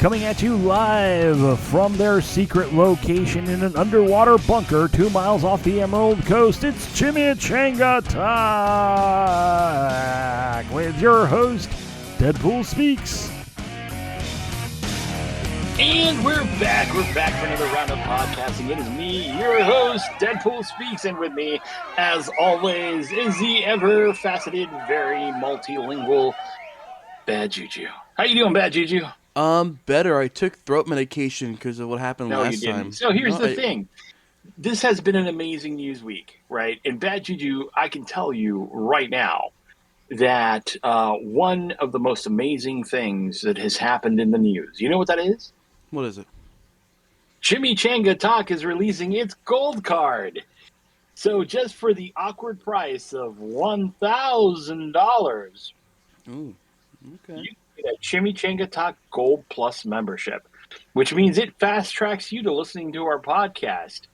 coming at you live from their secret location in an underwater bunker 2 miles off the Emerald Coast. It's Chimichanga Talk with your host, Deadpool Speaks. And we're back. We're back for another round of podcasting. It is me, your host, Deadpool Speaks, and with me, as always, is the ever-faceted, very multilingual Bad Juju. How you doing, Bad Juju? Better. I took throat medication because of what happened No, last you didn't. time. So here's the thing. This has been an amazing news week, right? And Bad Juju, I can tell you right now that one of the most amazing things that has happened in the news, you know what that is? What is it? Chimichanga Talk is releasing its gold card. So just for the awkward price of $1,000, Ooh, okay. you get a Chimichanga Talk Gold Plus membership, which means it fast tracks you to listening to our podcast.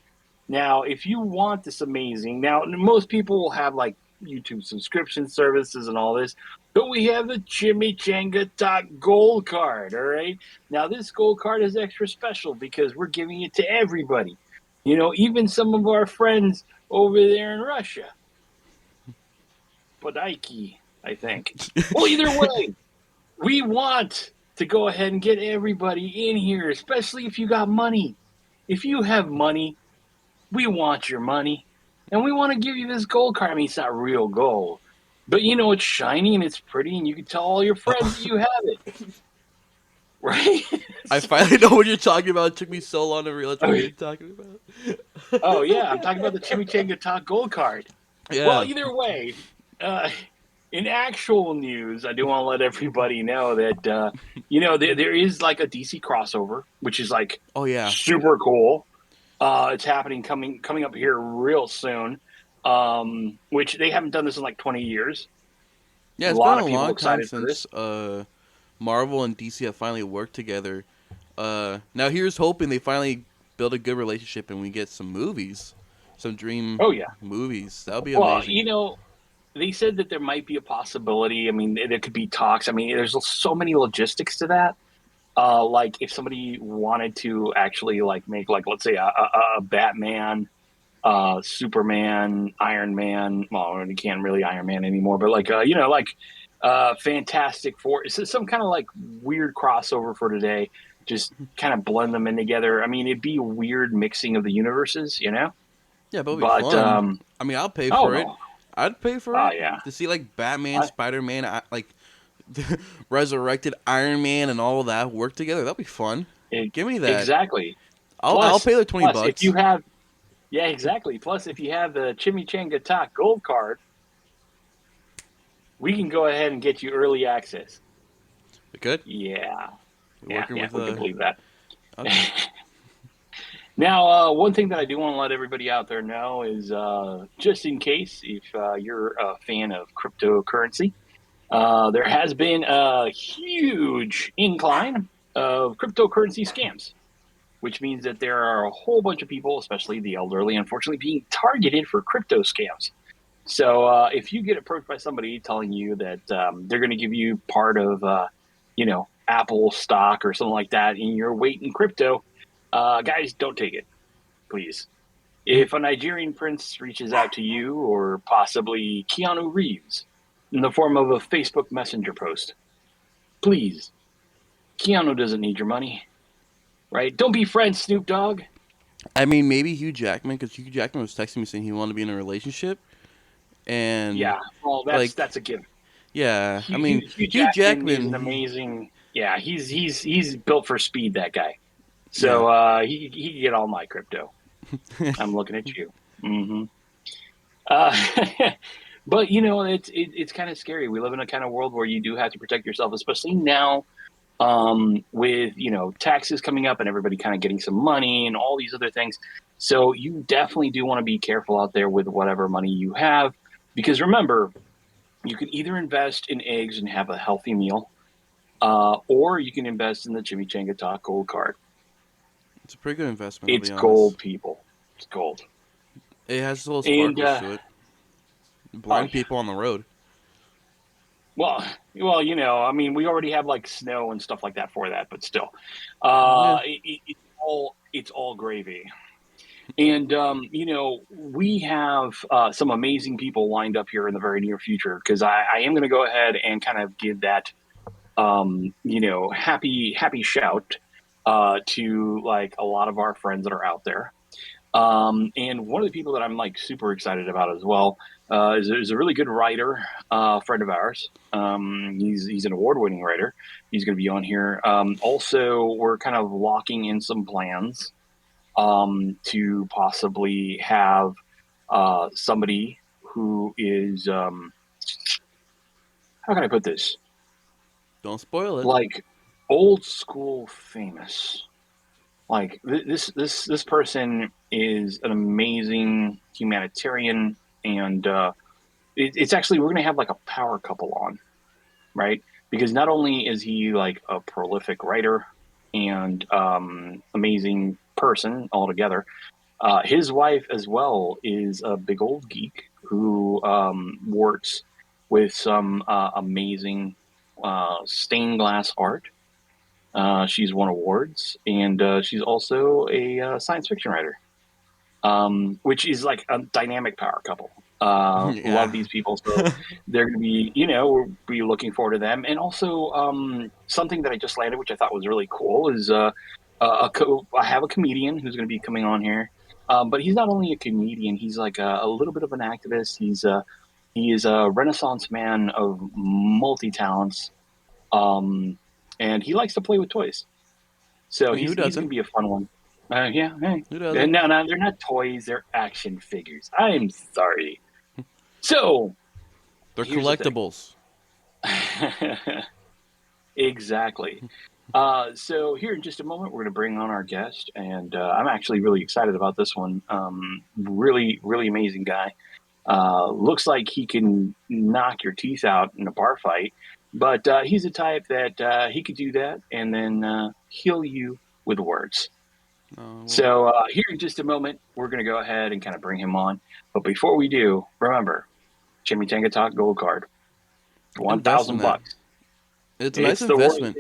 Now, if you want this amazing, now most people will have like YouTube subscription services and all this, but we have the Chimichanga Talk Gold Card, all right? Now, this Gold Card is extra special because we're giving it to everybody. You know, even some of our friends over there in Russia. Podaiki, I think. Well, either way, we want to go ahead and get everybody in here, especially if you got money. If you have money, we want your money. And we want to give you this gold card. I mean, it's not real gold. But, you know, it's shiny and it's pretty, and you can tell all your friends that you have it. Right? I finally know what you're talking about. It took me so long to realize what you're talking about. Oh, yeah. I'm talking about the Chimichanga Talk Gold Card. Yeah. Well, either way, in actual news, I do want to let everybody know that, you know, there is like a DC crossover, which is like super cool. It's happening coming up here real soon, which they haven't done this in like 20 years. Yeah, it's been a long time since Marvel and DC have finally worked together. Now here's hoping they finally build a good relationship and we get some movies, some dream movies. That would be amazing. Well, you know, they said that there might be a possibility. I mean, there could be talks. I mean, there's so many logistics to that. Like if somebody wanted to actually like make like, let's say a Batman, Superman, Iron Man. Well, you can't really Iron Man anymore, but like, you know, like Fantastic Four. It's some kind of like weird crossover for today. Just kind of blend them in together. I mean, it'd be a weird mixing of the universes, you know? Yeah, but it'd be fun. I mean, I'll pay for it. I'd pay for it. Yeah. To see like Batman, Spider-Man, like resurrected Iron Man and all of that work together. That'd be fun. Give me that. Exactly. I'll pay the $20. If you have, yeah, exactly. Plus, if you have the Chimichanga Talk Gold Card, we can go ahead and get you early access. We could? Yeah. We can believe that. Okay. Now, one thing that I do want to let everybody out there know is just in case, if you're a fan of cryptocurrency, there has been a huge incline of cryptocurrency scams, which means that there are a whole bunch of people, especially the elderly, unfortunately, being targeted for crypto scams. So if you get approached by somebody telling you that they're going to give you part of, you know, Apple stock or something like that in your weight in crypto, guys, don't take it, please. If a Nigerian prince reaches out to you, or possibly Keanu Reeves, in the form of a Facebook Messenger post, please, Keanu doesn't need your money, right? Don't be friends, Snoop Dogg. I mean, maybe Hugh Jackman, because Hugh Jackman was texting me saying he wanted to be in a relationship. And yeah, well, that's a given. Yeah, Hugh, I mean, Hugh Jackman is an amazing. Yeah, he's built for speed. That guy. So he can get all my crypto. I'm looking at you. Mm-hmm. But you know, it's kind of scary. We live in a kind of world where you do have to protect yourself, especially now with taxes coming up and everybody kind of getting some money and all these other things. So you definitely do want to be careful out there with whatever money you have, because remember, you can either invest in eggs and have a healthy meal, or you can invest in the Chimichanga Talk Gold Card. It's a pretty good investment. It's gold, people. It's gold. It has a little sparkles to it. Blind people on the road. Well, Well, I mean, we already have like snow and stuff like that for that, but still, Yeah. it's all gravy. And we have some amazing people lined up here in the very near future because I am going to go ahead and kind of give that happy shout to like a lot of our friends that are out there. And one of the people that I'm like super excited about as well is a really good writer, friend of ours. He's an award-winning writer. He's going to be on here. Also, we're kind of locking in some plans to possibly have somebody who is how can I put this? Don't spoil it. Like old school famous. Like this person is an amazing humanitarian, and it's actually we're gonna have like a power couple on, right? Because not only is he like a prolific writer and amazing person altogether, his wife as well is a big old geek who works with some amazing stained glass art. She's won awards, and she's also a science fiction writer, which is like a dynamic power couple. Yeah. Love these people, so they're going to be, we'll be looking forward to them. And also, something that I just landed, which I thought was really cool, is I have a comedian who's going to be coming on here. But he's not only a comedian; he's like a little bit of an activist. He is a Renaissance man of multi talents, and he likes to play with toys. So I mean, who he's going to doesn't? be a fun one. Yeah, hey. Who doesn't? No, they're not toys. They're action figures. I am sorry. So They're here's the collectibles. thing. Exactly. So here in just a moment, we're going to bring on our guest, and I'm actually really excited about this one. Really, really amazing guy. Looks like he can knock your teeth out in a bar fight, but he's the type that he could do that and then heal you with words. Well, So here in just a moment, we're going to go ahead and kind of bring him on. But before we do, remember, Chimichanga Talk Gold Card, invest in that. $1,000. It's a nice It's the word. investment.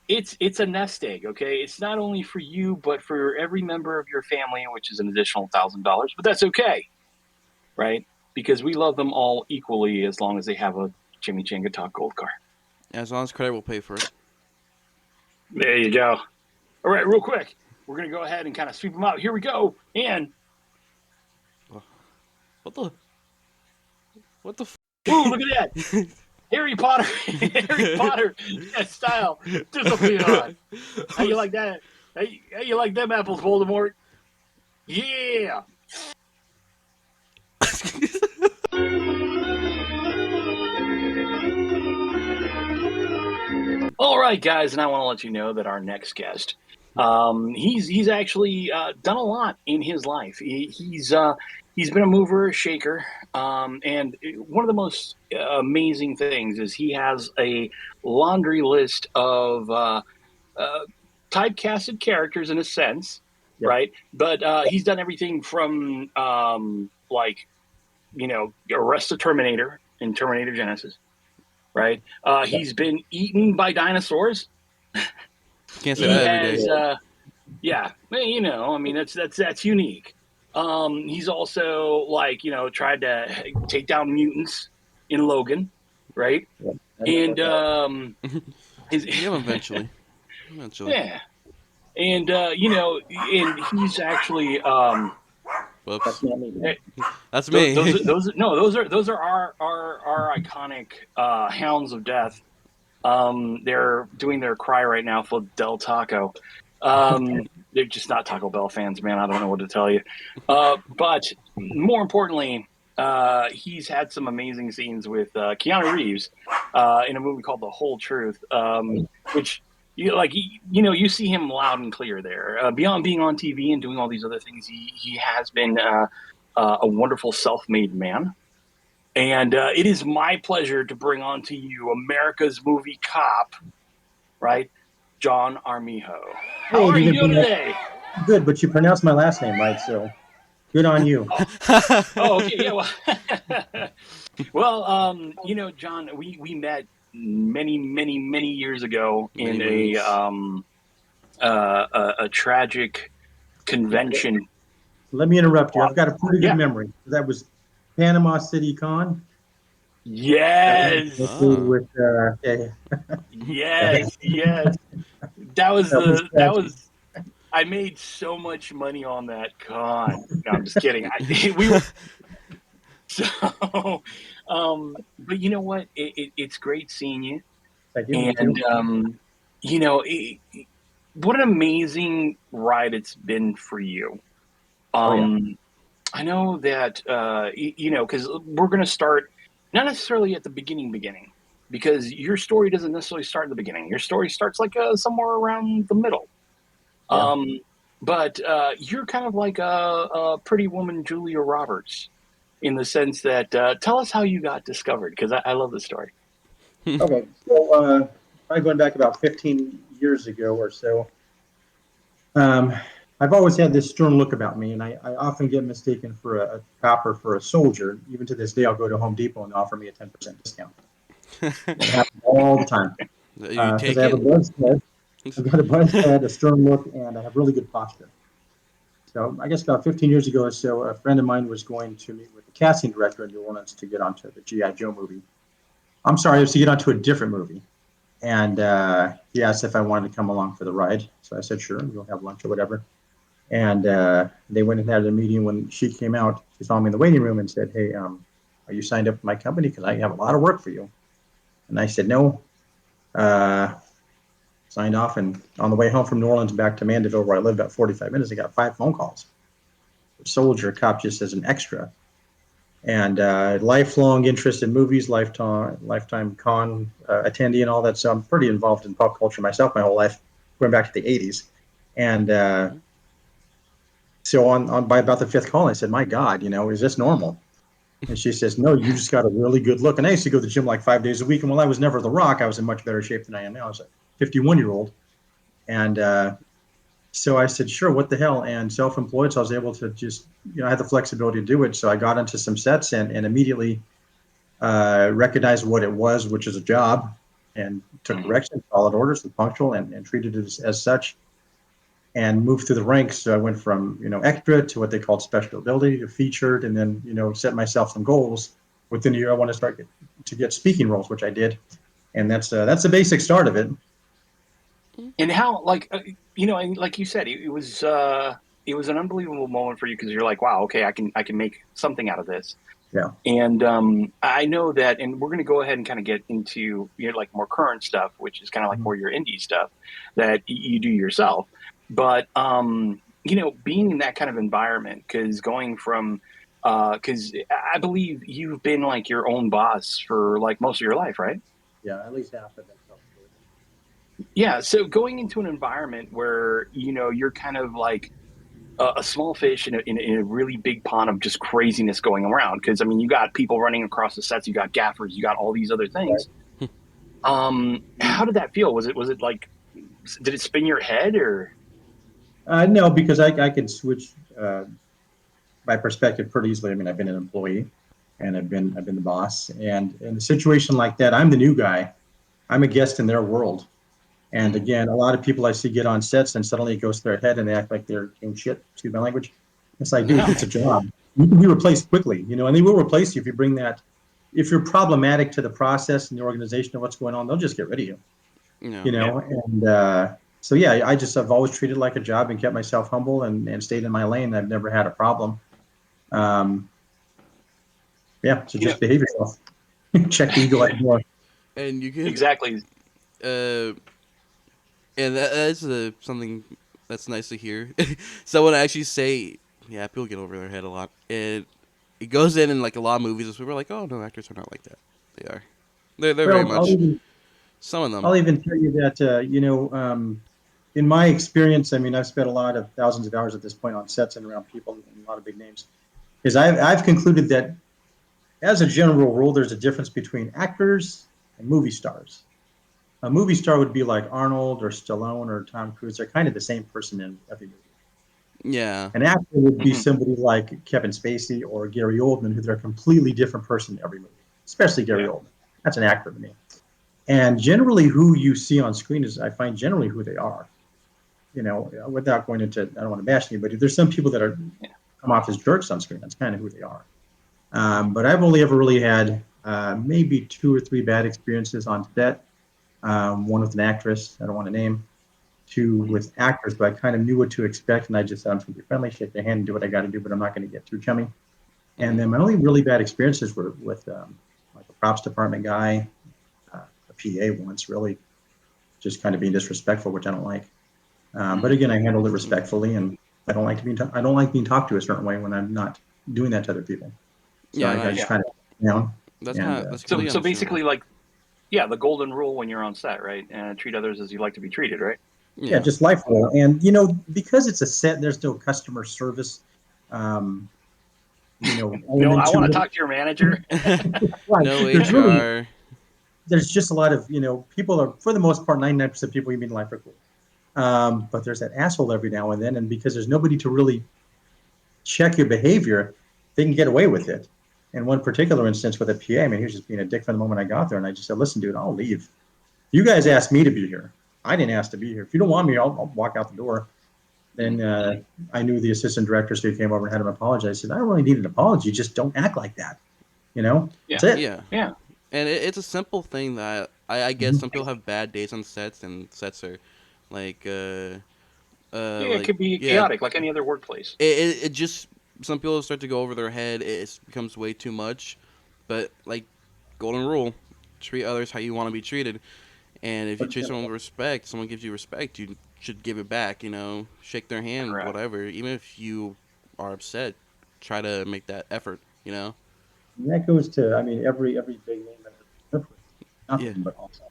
It's a nest egg. Okay, it's not only for you, but for every member of your family, which is an additional $1,000. But that's okay, right? Because we love them all equally as long as they have a Chimichanga Talk Gold Card. As long as credit will pay for it. There you go. All right, real quick, we're going to go ahead and kind of sweep them out. Here we go. And What the? What the? ooh, look at that. Harry Potter, Harry Potter style disappear. How you like that? How you like them apples, Voldemort? Yeah. All right, guys, and I want to let you know that our next guest, he's actually done a lot in his life. He's been a mover, a shaker, and one of the most amazing things is he has a laundry list of typecasted characters in a sense, yep. Right? But he's done everything from Arrest the Terminator in Terminator Genesis. Right? He's been eaten by dinosaurs. Can't say that every day. Yeah, I mean that's unique. He's also tried to take down mutants in Logan, right? Yeah, and eventually. Yeah, and and he's actually whoops. That's not me. That's me. Those are our iconic hounds of death. They're doing their cry right now for Del Taco. They're just not Taco Bell fans, man. I don't know what to tell you. But more importantly, he's had some amazing scenes with Keanu Reeves in a movie called The Whole Truth, which you see him loud and clear there. Beyond being on TV and doing all these other things, he has been a wonderful self-made man. And it is my pleasure to bring on to you America's movie cop, right? John Armijo. How are you doing today? Good, but you pronounced my last name right, so good on you. Okay, yeah. Well, John, we met many years ago in Many a tragic convention. Let me interrupt you. I've got a pretty good Yeah. memory. That was Panama City Con. Yes. With Yes. That was that was that tragic. was. I made so much money on that con. No, I'm just kidding. We were so. But you know what? It's great seeing you, Thank you. You too. and you know, what an amazing ride it's been for you. Oh yeah. I know that you know, because we're going to start not necessarily at the beginning, because your story doesn't necessarily start at the beginning. Your story starts like somewhere around the middle. Yeah. Um, but you're kind of like a pretty woman, Julia Roberts, in the sense that tell us how you got discovered, because I love the story. Okay. So probably going back about 15 years ago or so. Um, I've always had this stern look about me, and I often get mistaken for a cop or for a soldier. Even to this day, I'll go to Home Depot and offer me a 10% discount. It happens all the time You because take I have a it. buzzed head. I've got a buzzed head, a stern look, and I have really good posture. So I guess about 15 years ago or so, a friend of mine was going to meet with the casting director in New Orleans to get onto the G.I. Joe movie. I'm sorry, it was to get onto a different movie. And he asked if I wanted to come along for the ride. So I said, sure, we'll have lunch or whatever. And they went and had a meeting. When she came out, she saw me in the waiting room and said, hey, are you signed up with my company? Because I have a lot of work for you. And I said, no. Signed off. And on the way home from New Orleans back to Mandeville, where I lived, about 45 minutes, I got 5 phone calls. Soldier, cop just as an extra. And lifelong interest in movies, lifetime con attendee and all that. So I'm pretty involved in pop culture myself my whole life, going back to the 80s. And so on by about the 5th call, I said, my God, is this normal? And she says, no, you just got a really good look. And I used to go to the gym like 5 days a week. And while I was never The Rock, I was in much better shape than I am now. I was a 51-year-old. And so I said, sure, what the hell? And self-employed, so I was able to just, I had the flexibility to do it. So I got into some sets and immediately recognized what it was, which is a job, and took direction, followed orders, was punctual, and treated it as such, and moved through the ranks. So I went from, extra to what they called special ability to featured, and then, set myself some goals. Within a year, I want to start to get speaking roles, which I did. And that's the basic start of it. And how, like, and like you said, it was an unbelievable moment for you, because you're like, wow, okay, I can make something out of this. Yeah. And I know that, and we're going to go ahead and kind of get into like more current stuff, which is kind of like more your indie stuff that you do yourself. But being in that kind of environment, because going from, because I believe you've been like your own boss for like most of your life, right? Yeah, at least half of it. Yeah. So going into an environment where you're kind of like a small fish in a really big pond of just craziness going around. Because I mean, you got people running across the sets, you got gaffers, you got all these other things. Right. How did that feel? Was it like, did it spin your head, or? No, because I can switch my perspective pretty easily. I mean, I've been an employee, and I've been the boss, and in a situation like that, I'm the new guy. I'm a guest in their world. And again, a lot of people I see get on sets and suddenly it goes to their head and they act like they're king shit. Excuse my language. It's like, dude, it's a job. You can be replaced quickly, and they will replace you if you bring that. If you're problematic to the process and the organization of what's going on, they'll just get rid of you. Yeah. And so yeah, I've always treated it like a job and kept myself humble and stayed in my lane. I've never had a problem. Yeah, so just behave yourself. Check the ego out more. And you can Exactly. And that's something that's nice to hear. Someone actually say, yeah, people get over their head a lot. And it goes in like a lot of movies. We're like, oh no, actors are not like that. They are. They're very Well, much. Some of them. I'll even tell you that in my experience, I mean, I've spent a lot of thousands of hours at this point on sets and around people and a lot of big names. Is I've concluded that as a general rule, there's a difference between actors and movie stars. A movie star would be like Arnold or Stallone or Tom Cruise. They're kind of the same person in every movie. Yeah. An actor would be somebody like Kevin Spacey or Gary Oldman, who they're a completely different person in every movie, especially Gary Oldman. That's an actor to me. And generally, who you see on screen is, I find, generally who they are. Without going into, I don't want to bash anybody. There's some people that come off as jerks on screen. That's kind of who they are. But I've only ever really had maybe 2 or 3 bad experiences on set. One with an actress I don't want to name. 2 with actors, but I kind of knew what to expect, and I just said, I'm just going to be friendly, shake their hand, and do what I got to do, but I'm not going to get too chummy. And then my only really bad experiences were with like a props department guy, a PA once, really just kind of being disrespectful, which I don't like. But again, I handled it respectfully, and I don't like being talked to a certain way when I'm not doing that to other people. So I just kind of, that's so basically, like, the golden rule when you're on set, right? And treat others as you like to be treated, right? Yeah, just life rule. And because it's a set, there's no customer service. No, I want to talk to your manager. No HR. There's just a lot of, people are, for the most part, 99% of people you meet in life are cool. But there's that asshole every now and then, and because there's nobody to really check your behavior, they can get away with it. In one particular instance with a PA, he was just being a dick from the moment I got there, and I just said, listen, dude, I'll leave. You guys asked me to be here. I didn't ask to be here. If you don't want me, I'll walk out the door. Then I knew the assistant director, so he came over and had him apologize. I said, I don't really need an apology. Just don't act like that. That's it. Yeah. And it's a simple thing that I guess some people have bad days on sets, and sets are like it could be chaotic like any other workplace. It just, some people start to go over their head. It becomes way too much. But like, golden rule, treat others how you want to be treated. And if you treat someone with respect, someone gives you respect, you should give it back. Shake their hand, whatever. Even if you are upset, try to make that effort. And that goes to, every big name that nothing but awesome,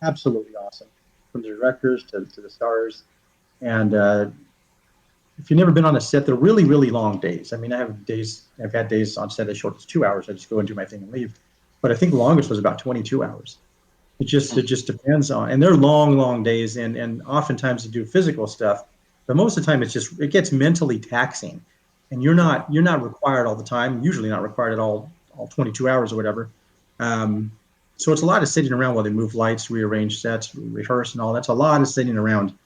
absolutely awesome, from the directors to the stars. And if you've never been on a set, they're really, really long days. I've had days on set as short as 2 hours. I just go and do my thing and leave. But I think the longest was about 22 hours. It just depends on, and they're long, long days, and oftentimes you do physical stuff, but most of the time it gets mentally taxing, and you're not required all the time. Usually not required at all 22 hours or whatever. So it's a lot of sitting around while they move lights, rearrange sets, rehearse, and all. That's a lot of sitting around.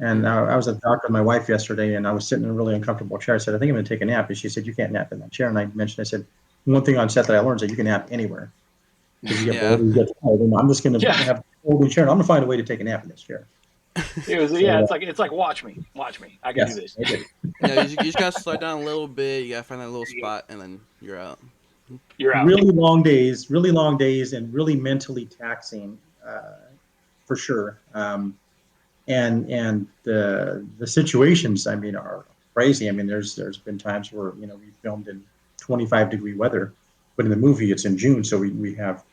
And I was at the doctor with my wife yesterday, and I was sitting in a really uncomfortable chair. I said, I think I'm going to take a nap. And she said, you can't nap in that chair. And I said, one thing on set that I learned is that you can nap anywhere. Because you get bored, you get tired. And I'm just going to have a folding chair. And I'm going to find a way to take a nap in this chair. It's like watch me. I can do this. You just got to slow down a little bit. You got to find that little spot, and then you're out. Really long days, and really mentally taxing, for sure. And the situations, are crazy. There's been times where we filmed in 25-degree weather, but in the movie it's in June, so we have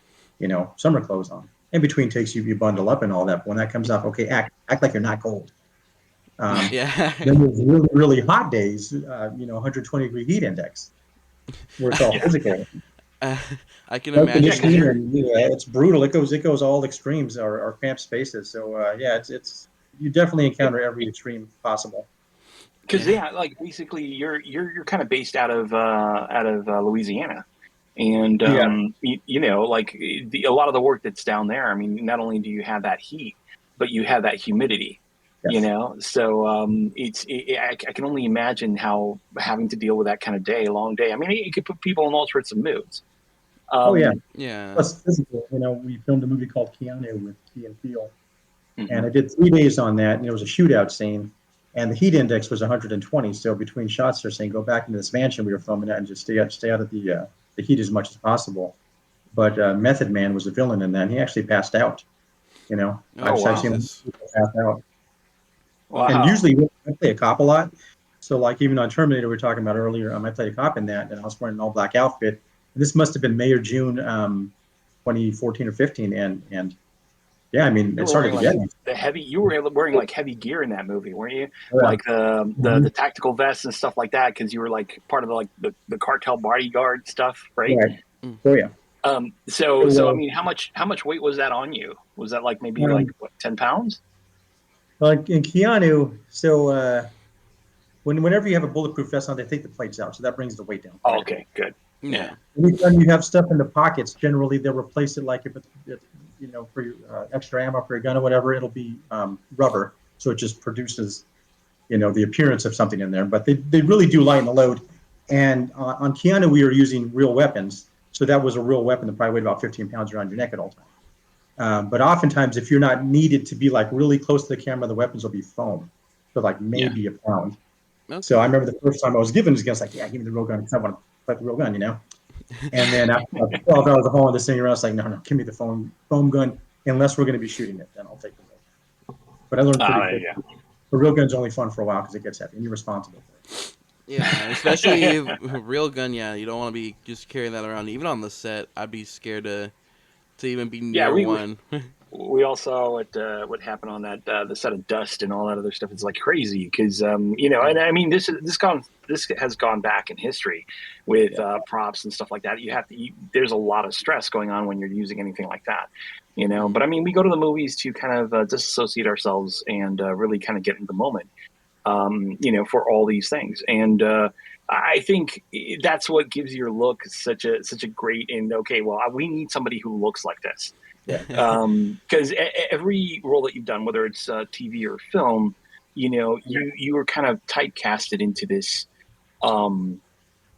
summer clothes on. In between takes you bundle up and all that. But when that comes off, okay, act like you're not cold. Then there's really, really hot days, 120-degree heat index, where it's all physical. I can imagine. It's brutal. It goes all extremes or cramped spaces. So it's you definitely encounter every extreme possible. Because like basically you're kind of based out of Louisiana, and like a lot of the work that's down there. Not only do you have that heat, but you have that humidity. Yes. So I can only imagine how having to deal with that kind of long day. It could put people in all sorts of moods. Plus physical. We filmed a movie called Keanu with Key and Peele, and I did 3 days on that, and it was a shootout scene, and the heat index was 120. So between shots, they're saying go back into this mansion we were filming at and just stay out of the heat as much as possible. But Method Man was a villain in that, and he actually passed out. I've seen him pass out. Wow. And usually I play a cop a lot. So like even on Terminator we were talking about earlier, I played a cop in that, and I was wearing an all black outfit. And this must have been May or June 2014 or 15, and it started to get you were wearing like heavy gear in that movie, weren't you? Like the tactical vests and stuff like that, because you were like part of the cartel bodyguard stuff, right? Oh yeah. So how much weight was that on you? Was that like maybe 10 pounds? Like in Keanu, so whenever you have a bulletproof vest on, they take the plates out, so that brings the weight down. Oh, okay, good. Yeah. Anytime you have stuff in the pockets, generally they'll replace it. Like if for your extra ammo for your gun or whatever, it'll be rubber, so it just produces the appearance of something in there. But they really do lighten the load. And on Keanu, we were using real weapons, so that was a real weapon that probably weighed about 15 pounds around your neck at all times. But oftentimes, if you're not needed to be like really close to the camera, the weapons will be foam, so like maybe a pound. Okay. So I remember the first time I was given this gun, I was like, yeah, give me the real gun because I want to fight the real gun, And then after 12 hours of hauling this thing around, I was like, no, give me the foam gun. Unless we're going to be shooting it, then I'll take the real. But I learned pretty quick. The real gun's only fun for a while because it gets heavy and you're responsible for it. Yeah, especially real gun. Yeah, you don't want to be just carrying that around. Even on the set, I'd be scared to even be near one. We all saw what happened on that the set of Dust and all that other stuff. It's like crazy because and I mean this has gone back in history with props and stuff like that. There's a lot of stress going on when you're using anything like that, But I mean, we go to the movies to kind of disassociate ourselves and really kind of get in the moment, for all these things. And I think that's what gives your look such a great we need somebody who looks like this. Because every role that you've done, whether it's TV or film, you were kind of typecasted into this, kind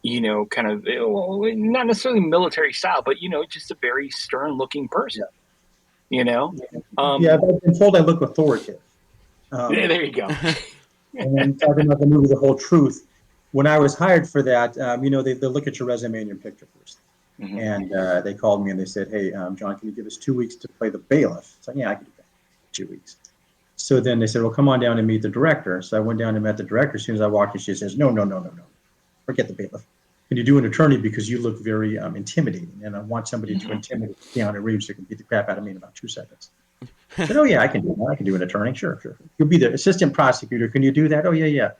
of not necessarily military style, but just a very stern-looking person. I've been told I look authoritative. There you go. And then talking about the movie The Whole Truth, when I was hired for that, they look at your resume and your picture first. Mm-hmm. And they called me and they said, hey, John, can you give us 2 weeks to play the bailiff? So yeah, I can do that. 2 weeks. So then they said, well, come on down and meet the director. So I went down and met the director. As soon as I walked in, she says, no. Forget the bailiff. Can you do an attorney because you look very intimidating? And I want somebody to intimidate Keanu Reeves who can beat the crap out of me in about 2 seconds. I said, oh, yeah, I can do that. I can do an attorney. Sure. You'll be the assistant prosecutor. Can you do that? Oh, yeah.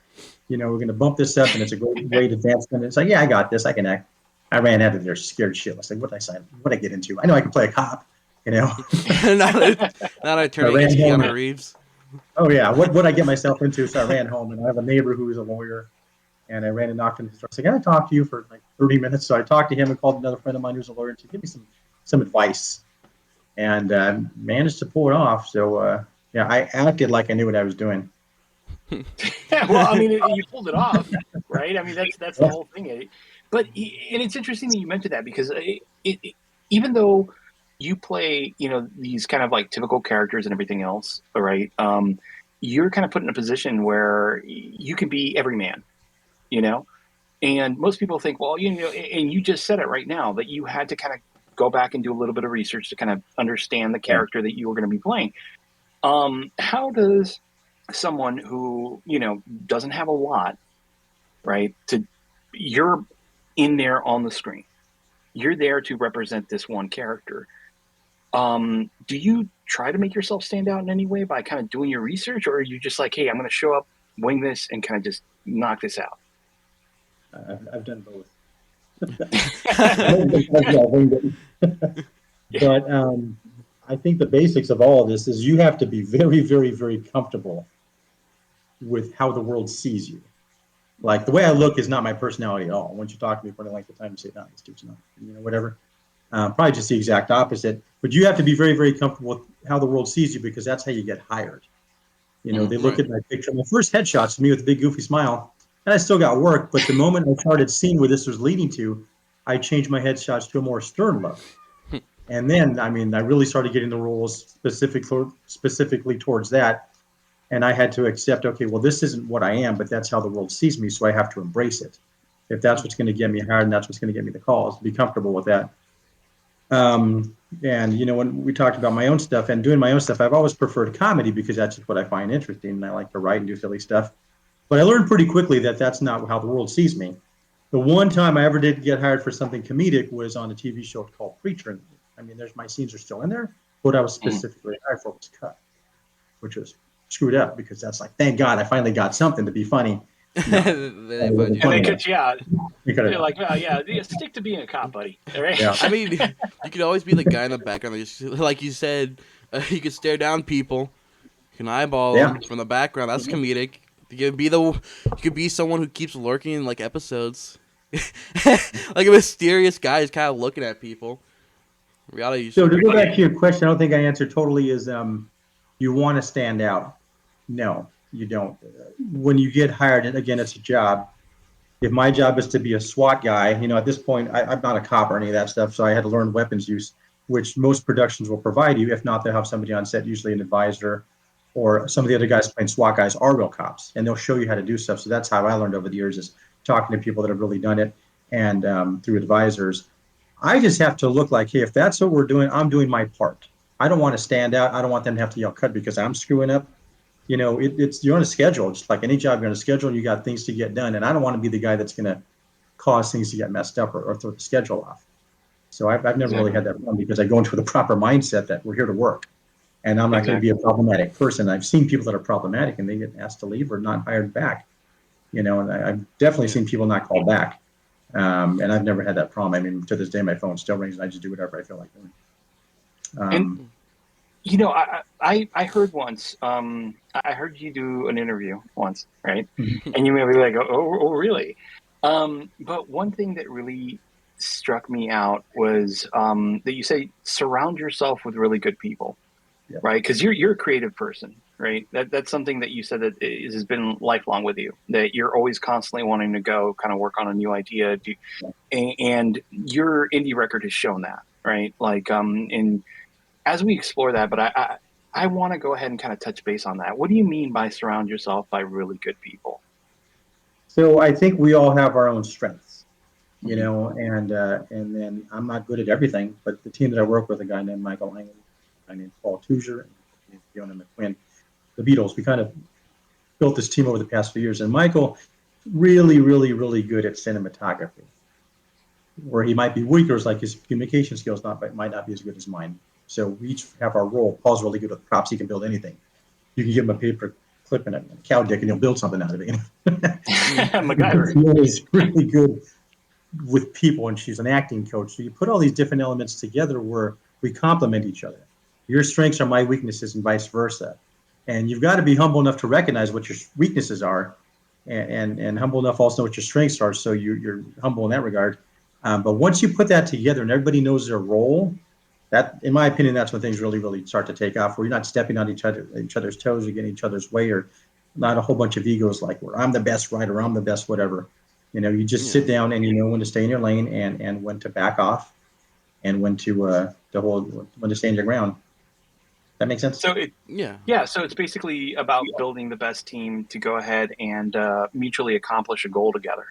We're going to bump this up and it's a great advancement. It's like, yeah, I got this. I can act. I ran out of there scared shitless. Like, what did I sign? What did I get into? I know I can play a cop, not attorney against Keanu Reeves. Oh, yeah. What did I get myself into? So I ran home, and I have a neighbor who is a lawyer. And I ran and knocked on his door. I said, can I talk to you for like 30 minutes? So I talked to him and called another friend of mine who's a lawyer to give me some advice. And managed to pull it off. So, I acted like I knew what I was doing. Well, I mean, you pulled it off, right? I mean, that's the whole thing. But and it's interesting that you mentioned that because even though you play, these kind of like typical characters and everything else, right? You're kind of put in a position where you can be every man, And most people think, well, and you just said it right now that you had to kind of go back and do a little bit of research to kind of understand the character that you were going to be playing. How does someone who doesn't have a lot, right? You're in there on the screen. You're there to represent this one character. Do you try to make yourself stand out in any way by kind of doing your research, or are you just like, hey, I'm going to show up, wing this, and kind of just knock this out? I've done both. But I think the basics of all of this is you have to be very, very, very comfortable with how the world sees you. Like the way I look is not my personality at all. Once you talk to me for any length of time, you say, no, this dude's not, whatever. Probably just the exact opposite. But you have to be very, very comfortable with how the world sees you because that's how you get hired. They look at my picture. My first headshots to me with a big goofy smile, and I still got work. But the moment I started seeing where this was leading to, I changed my headshots to a more stern look. And then, I really started getting the roles specifically towards that. And I had to accept, okay, well, this isn't what I am, but that's how the world sees me, so I have to embrace it. If that's what's going to get me hired and that's what's going to get me the calls, be comfortable with that. And, when we talked about my own stuff and doing my own stuff, I've always preferred comedy because that's just what I find interesting, and I like to write and do silly stuff. But I learned pretty quickly that that's not how the world sees me. The one time I ever did get hired for something comedic was on a TV show called Preacher. My scenes are still in there. What I was specifically hired for was cut, which was screwed up because that's like, thank God I finally got something to be funny. And they cut you out. They're like, oh, yeah, stick to being a cop, buddy. All right? Yeah. You could always be the guy in the background. Like you said, you could stare down people. You can eyeball them from the background. That's comedic. You could be someone who keeps lurking in like episodes. Like a mysterious guy is kind of looking at people. Reality. So to go back to your question, I don't think I answered totally. Is you want to stand out? No, you don't. When you get hired, and again, it's a job. If my job is to be a SWAT guy, at this point, I'm not a cop or any of that stuff, so I had to learn weapons use, which most productions will provide you. If not, they'll have somebody on set, usually an advisor, or some of the other guys playing SWAT guys are real cops, and they'll show you how to do stuff. So that's how I learned over the years, is talking to people that have really done it, and through advisors. I just have to look like, hey, if that's what we're doing, I'm doing my part. I don't want to stand out. I don't want them to have to yell cut because I'm screwing up. It's you're on a schedule, just like any job. You're on a schedule, and you got things to get done. And I don't want to be the guy that's going to cause things to get messed up or throw the schedule off. So I've never really had that problem because I go into the proper mindset that we're here to work, and I'm not going to be a problematic person. I've seen people that are problematic and they get asked to leave or not hired back. And I've definitely seen people not called back. And I've never had that problem. I mean, to this day, my phone still rings, and I just do whatever I feel like doing. And I heard once. I heard you do an interview once, right? And you may be like, "Oh, really?" But one thing that really struck me out was that you say surround yourself with really good people, right? Because you're a creative person, right? That's something that you said that has been lifelong with you. That you're always constantly wanting to go kind of work on a new idea, and your indie record has shown that, right? Like, and as we explore that, but I want to go ahead and kind of touch base on that. What do you mean by surround yourself by really good people? So I think we all have our own strengths, and then I'm not good at everything, but the team that I work with, a guy named Michael Langley, a guy named Paul Tuzier, and Fiona McQuinn, the Beatles, we kind of built this team over the past few years. And Michael, really, really, really good at cinematography. Where he might be weaker is like his communication skills might not be as good as mine. So we each have our role. Paul's really good with props. He can build anything. You can give him a paper clip and a cow dick, and he'll build something out of it. MacGyver. He's really good with people, and she's an acting coach. So you put all these different elements together where we complement each other. Your strengths are my weaknesses, and vice versa. And you've got to be humble enough to recognize what your weaknesses are, and humble enough also to know what your strengths are. So you're humble in that regard. But once you put that together and everybody knows their role, that, in my opinion, that's when things really, really start to take off. Where you're not stepping on each other's toes or getting each other's way, or not a whole bunch of egos like where I'm the best writer, I'm the best whatever. You just sit down and you know when to stay in your lane and when to back off, and when to when to stay in your ground. That makes sense. So So it's basically about building the best team to go ahead and mutually accomplish a goal together.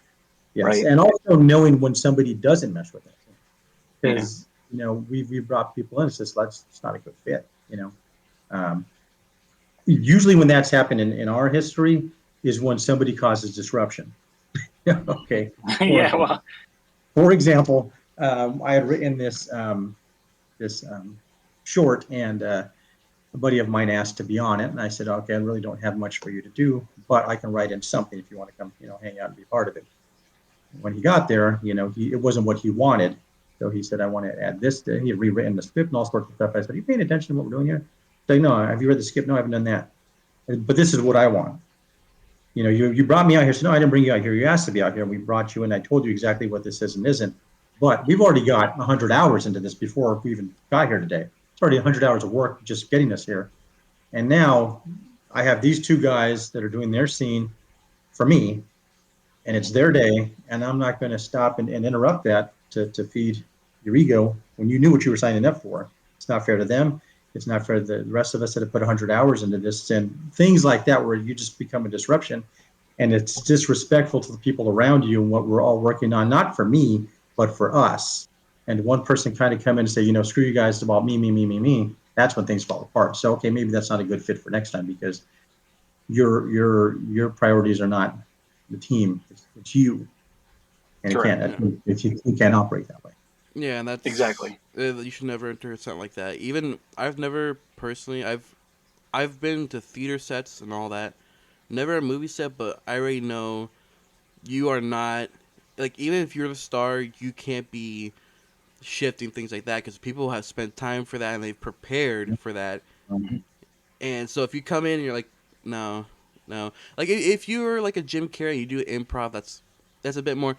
Yes, right? And also knowing when somebody doesn't mesh with it, because we brought people in. It's just it's not a good fit. Usually when that's happened in our history is when somebody causes disruption. Okay. For example, I had written this short, and a buddy of mine asked to be on it, and I said, okay, I really don't have much for you to do, but I can write in something if you want to come, hang out and be part of it. When he got there, it wasn't what he wanted. So he said, I want to add this. He had rewritten the script and all sorts of stuff. I said, are you paying attention to what we're doing here? He's like, no, have you read the script? No, I haven't done that. But this is what I want. You brought me out here. So no, I didn't bring you out here. You asked to be out here. We brought you in. I told you exactly what this is and isn't. But we've already got 100 hours into this before we even got here today. It's already 100 hours of work just getting us here. And now I have these two guys that are doing their scene for me, and it's their day, and I'm not going to stop and interrupt that to feed your ego when you knew what you were signing up for. It's not fair to them. It's not fair to the rest of us that have put 100 hours into this, and things like that where you just become a disruption, and it's disrespectful to the people around you and what we're all working on, not for me, but for us. And one person kind of come in and say, screw you guys, it's about me. That's when things fall apart. So, okay, maybe that's not a good fit for next time because your priorities are not the team, it's you. And you can't operate that way. Yeah, and that's exactly. You should never enter something like that. Even I've never personally, I've been to theater sets and all that. Never a movie set, but I already know you are not, like, even if you're the star, you can't be shifting things like that because people have spent time for that and they've prepared for that. Mm-hmm. And so if you come in and you're like, no. Like, if you're like a Jim Carrey, you do improv, that's a bit more.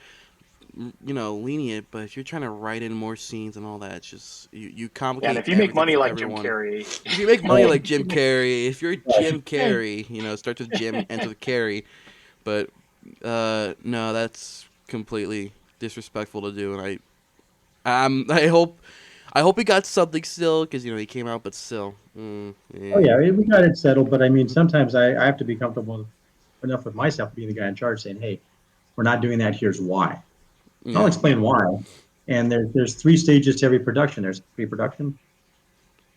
lenient, but if you're trying to write in more scenes and all that, it's just you complicate. And if you make money for like everyone. Jim Carrey, if you make money like Jim Carrey, if you're Jim Carrey, starts with Jim, ends with Carrey, but no, that's completely disrespectful to do, and I hope he got something still because he came out, but still. Yeah. Oh yeah, we got it settled. But I mean, sometimes I have to be comfortable enough with myself being the guy in charge, saying, "Hey, we're not doing that. Here's why." I'll explain why. And there's 3 stages to every production. There's pre-production,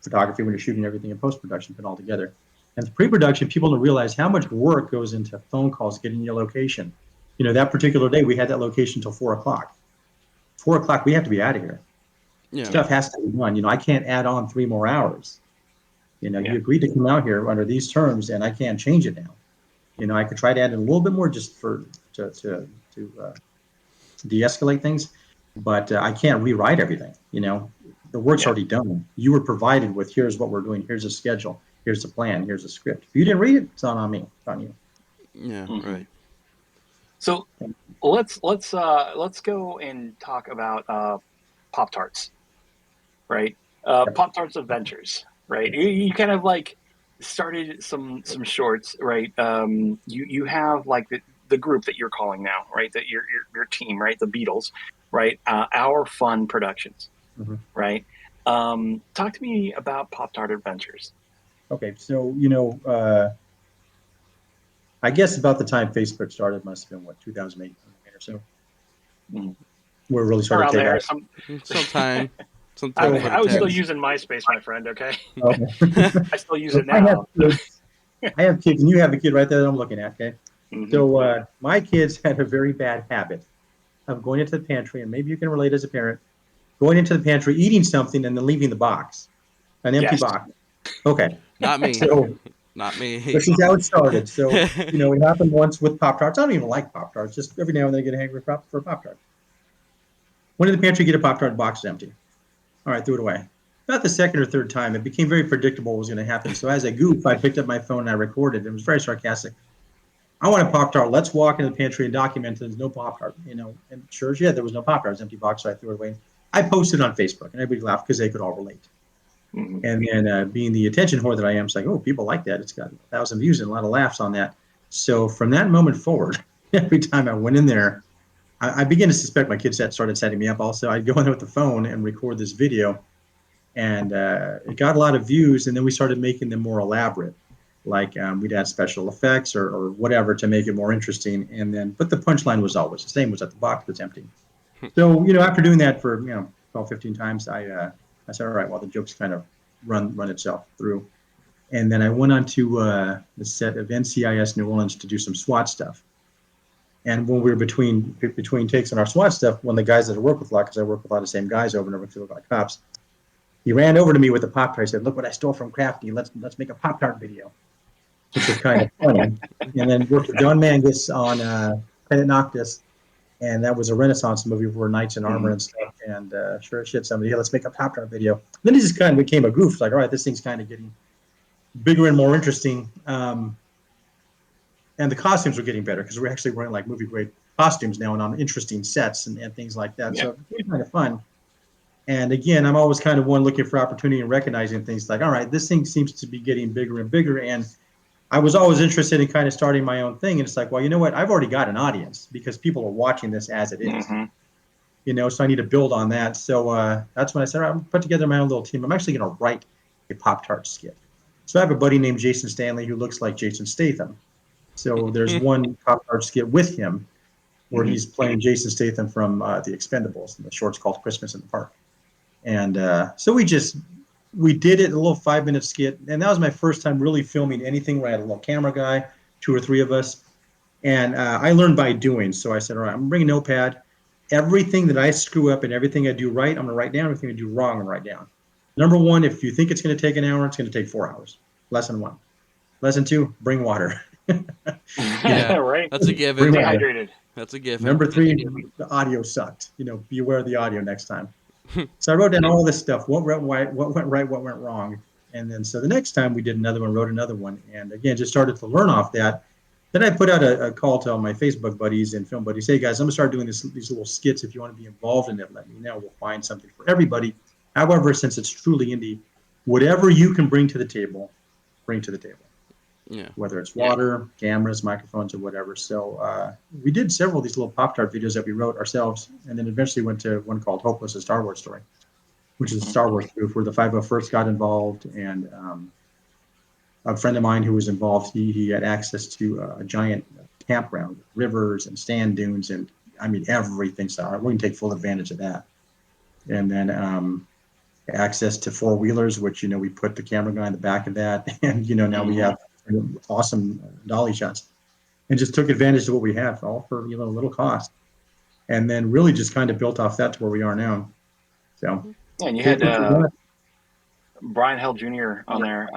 photography when you're shooting everything, and post-production put all together. And the pre-production, people don't realize how much work goes into phone calls, getting your location. That particular day we had that location till 4:00. 4:00, we have to be out of here. Yeah. Stuff has to be done. I can't add on 3 more hours. You agreed to come out here under these terms, and I can't change it now. I could try to add in a little bit more just to de-escalate things, but I can't rewrite everything. The work's already done. You were provided with, here's what we're doing, here's a schedule, here's the plan, here's a script. If you didn't read it, it's not on me, it's on you. Yeah, right. So let's go and talk about Pop-Tarts, right? Pop-Tarts Adventures, right? You kind of like started some shorts, right? You have like the group that you're calling now, right? That your team, right? The Beatles, right? Our Fun Productions, right? Talk to me about Pop-Tart Adventures. Okay, so I guess about the time Facebook started must have been 2008 or so. We're really started around there. Sometime. I was still using MySpace, my friend. Okay, I still use it now. I have kids, and you have a kid right there that I'm looking at. Okay, so my kids had a very bad habit of going into the pantry, and maybe you can relate as a parent, going into the pantry, eating something, and then leaving the box, an empty box. Okay, not me. So, not me. This is how it started. So it happened once with Pop-Tarts. I don't even like Pop-Tarts. Just every now and then I get angry for Pop-Tarts. Went in the pantry, get a Pop-Tart, box is empty. All right, threw it away. About the second or third time, it became very predictable what was going to happen. So as a goof, I picked up my phone and I recorded. It was very sarcastic. I want a Pop-Tart. Let's walk into the pantry and document there's no Pop-Tart. And sure as shit, there was no Pop-Tart. It was an empty box, so I threw it away. I posted on Facebook, and everybody laughed because they could all relate. And then being the attention whore that I am, it's like, oh, people like that. It's got 1,000 views and a lot of laughs on that. So from that moment forward, every time I went in there, I began to suspect my kids started setting me up also. I'd go in there with the phone and record this video, and it got a lot of views, and then we started making them more elaborate. Like we'd add special effects or whatever to make it more interesting. But the punchline was always the same, was that the box was empty. So, after doing that for, 12, 15 times, I said, all right, well, the joke's kind of run itself through. And then I went on to the set of NCIS New Orleans to do some SWAT stuff. And when we were between takes on our SWAT stuff, one of the guys that I work with a lot, because I work with a lot of the same guys over and over, feel like cops, he ran over to me with a Pop-Tart. He said, look what I stole from Crafty. Let's make a Pop-Tart video, which was kind of funny. And then worked with John Mangus on Planet Noctis. And that was a Renaissance movie where knights in armor and stuff. And sure as shit, somebody, hey, let's make a Pop-Tart video. And then it just kind of became a goof. It's like, all right, this thing's kind of getting bigger and more interesting. And the costumes were getting better because we're actually wearing like movie-grade costumes now and on interesting sets and things like that. Yeah. So it was kind of fun. And again, I'm always kind of one looking for opportunity and recognizing things like, all right, this thing seems to be getting bigger and bigger. And I was always interested in kind of starting my own thing. And it's like, well, you know what? I've already got an audience because people are watching this as it is. So I need to build on that. So that's when I said, all right, I'm going to put together my own little team. I'm actually going to write a Pop-Tart skit. So I have a buddy named Jason Stanley who looks like Jason Statham. So there's one Pop-Tart skit with him where he's playing Jason Statham from The Expendables. And the short's called Christmas in the Park. And so we did it, a little 5-minute skit. And that was my first time really filming anything where I had a little camera guy, 2 or 3 of us. And I learned by doing. So I said, all right, I'm going to bring a notepad. Everything that I screw up and everything I do right, I'm going to write down. Everything I do wrong, I'm going to write down. Number 1, if you think it's going to take an hour, it's going to take 4 hours. Lesson 1. Lesson 2, bring water. Yeah, right. That's a given. Hydrated. That's a given. Number 3, the audio sucked. Be aware of the audio next time. So I wrote down all this stuff. What went right, what went wrong. And then so the next time we did another one, wrote another one. And again, just started to learn off that. Then I put out a call to all my Facebook buddies and film buddies. Hey guys, I'm gonna start doing these little skits. If you want to be involved in it, let me know. We'll find something for everybody. However, since it's truly indie, whatever you can bring to the table, bring to the table. Yeah. Whether it's water, cameras, microphones, or whatever. So we did several of these little Pop-Tart videos that we wrote ourselves, and then eventually went to one called Hopeless, a Star Wars story, which is a Star Wars spoof where the 501st got involved, and a friend of mine who was involved, he had access to a giant campground, rivers and sand dunes, and I mean everything. So we can take full advantage of that. And then access to four-wheelers, which we put the camera guy in the back of that, and now we have awesome dolly shots, and just took advantage of what we have, all for little cost, and then really just kind of built off that to where we are now. So and you had Brian Hell Jr. on there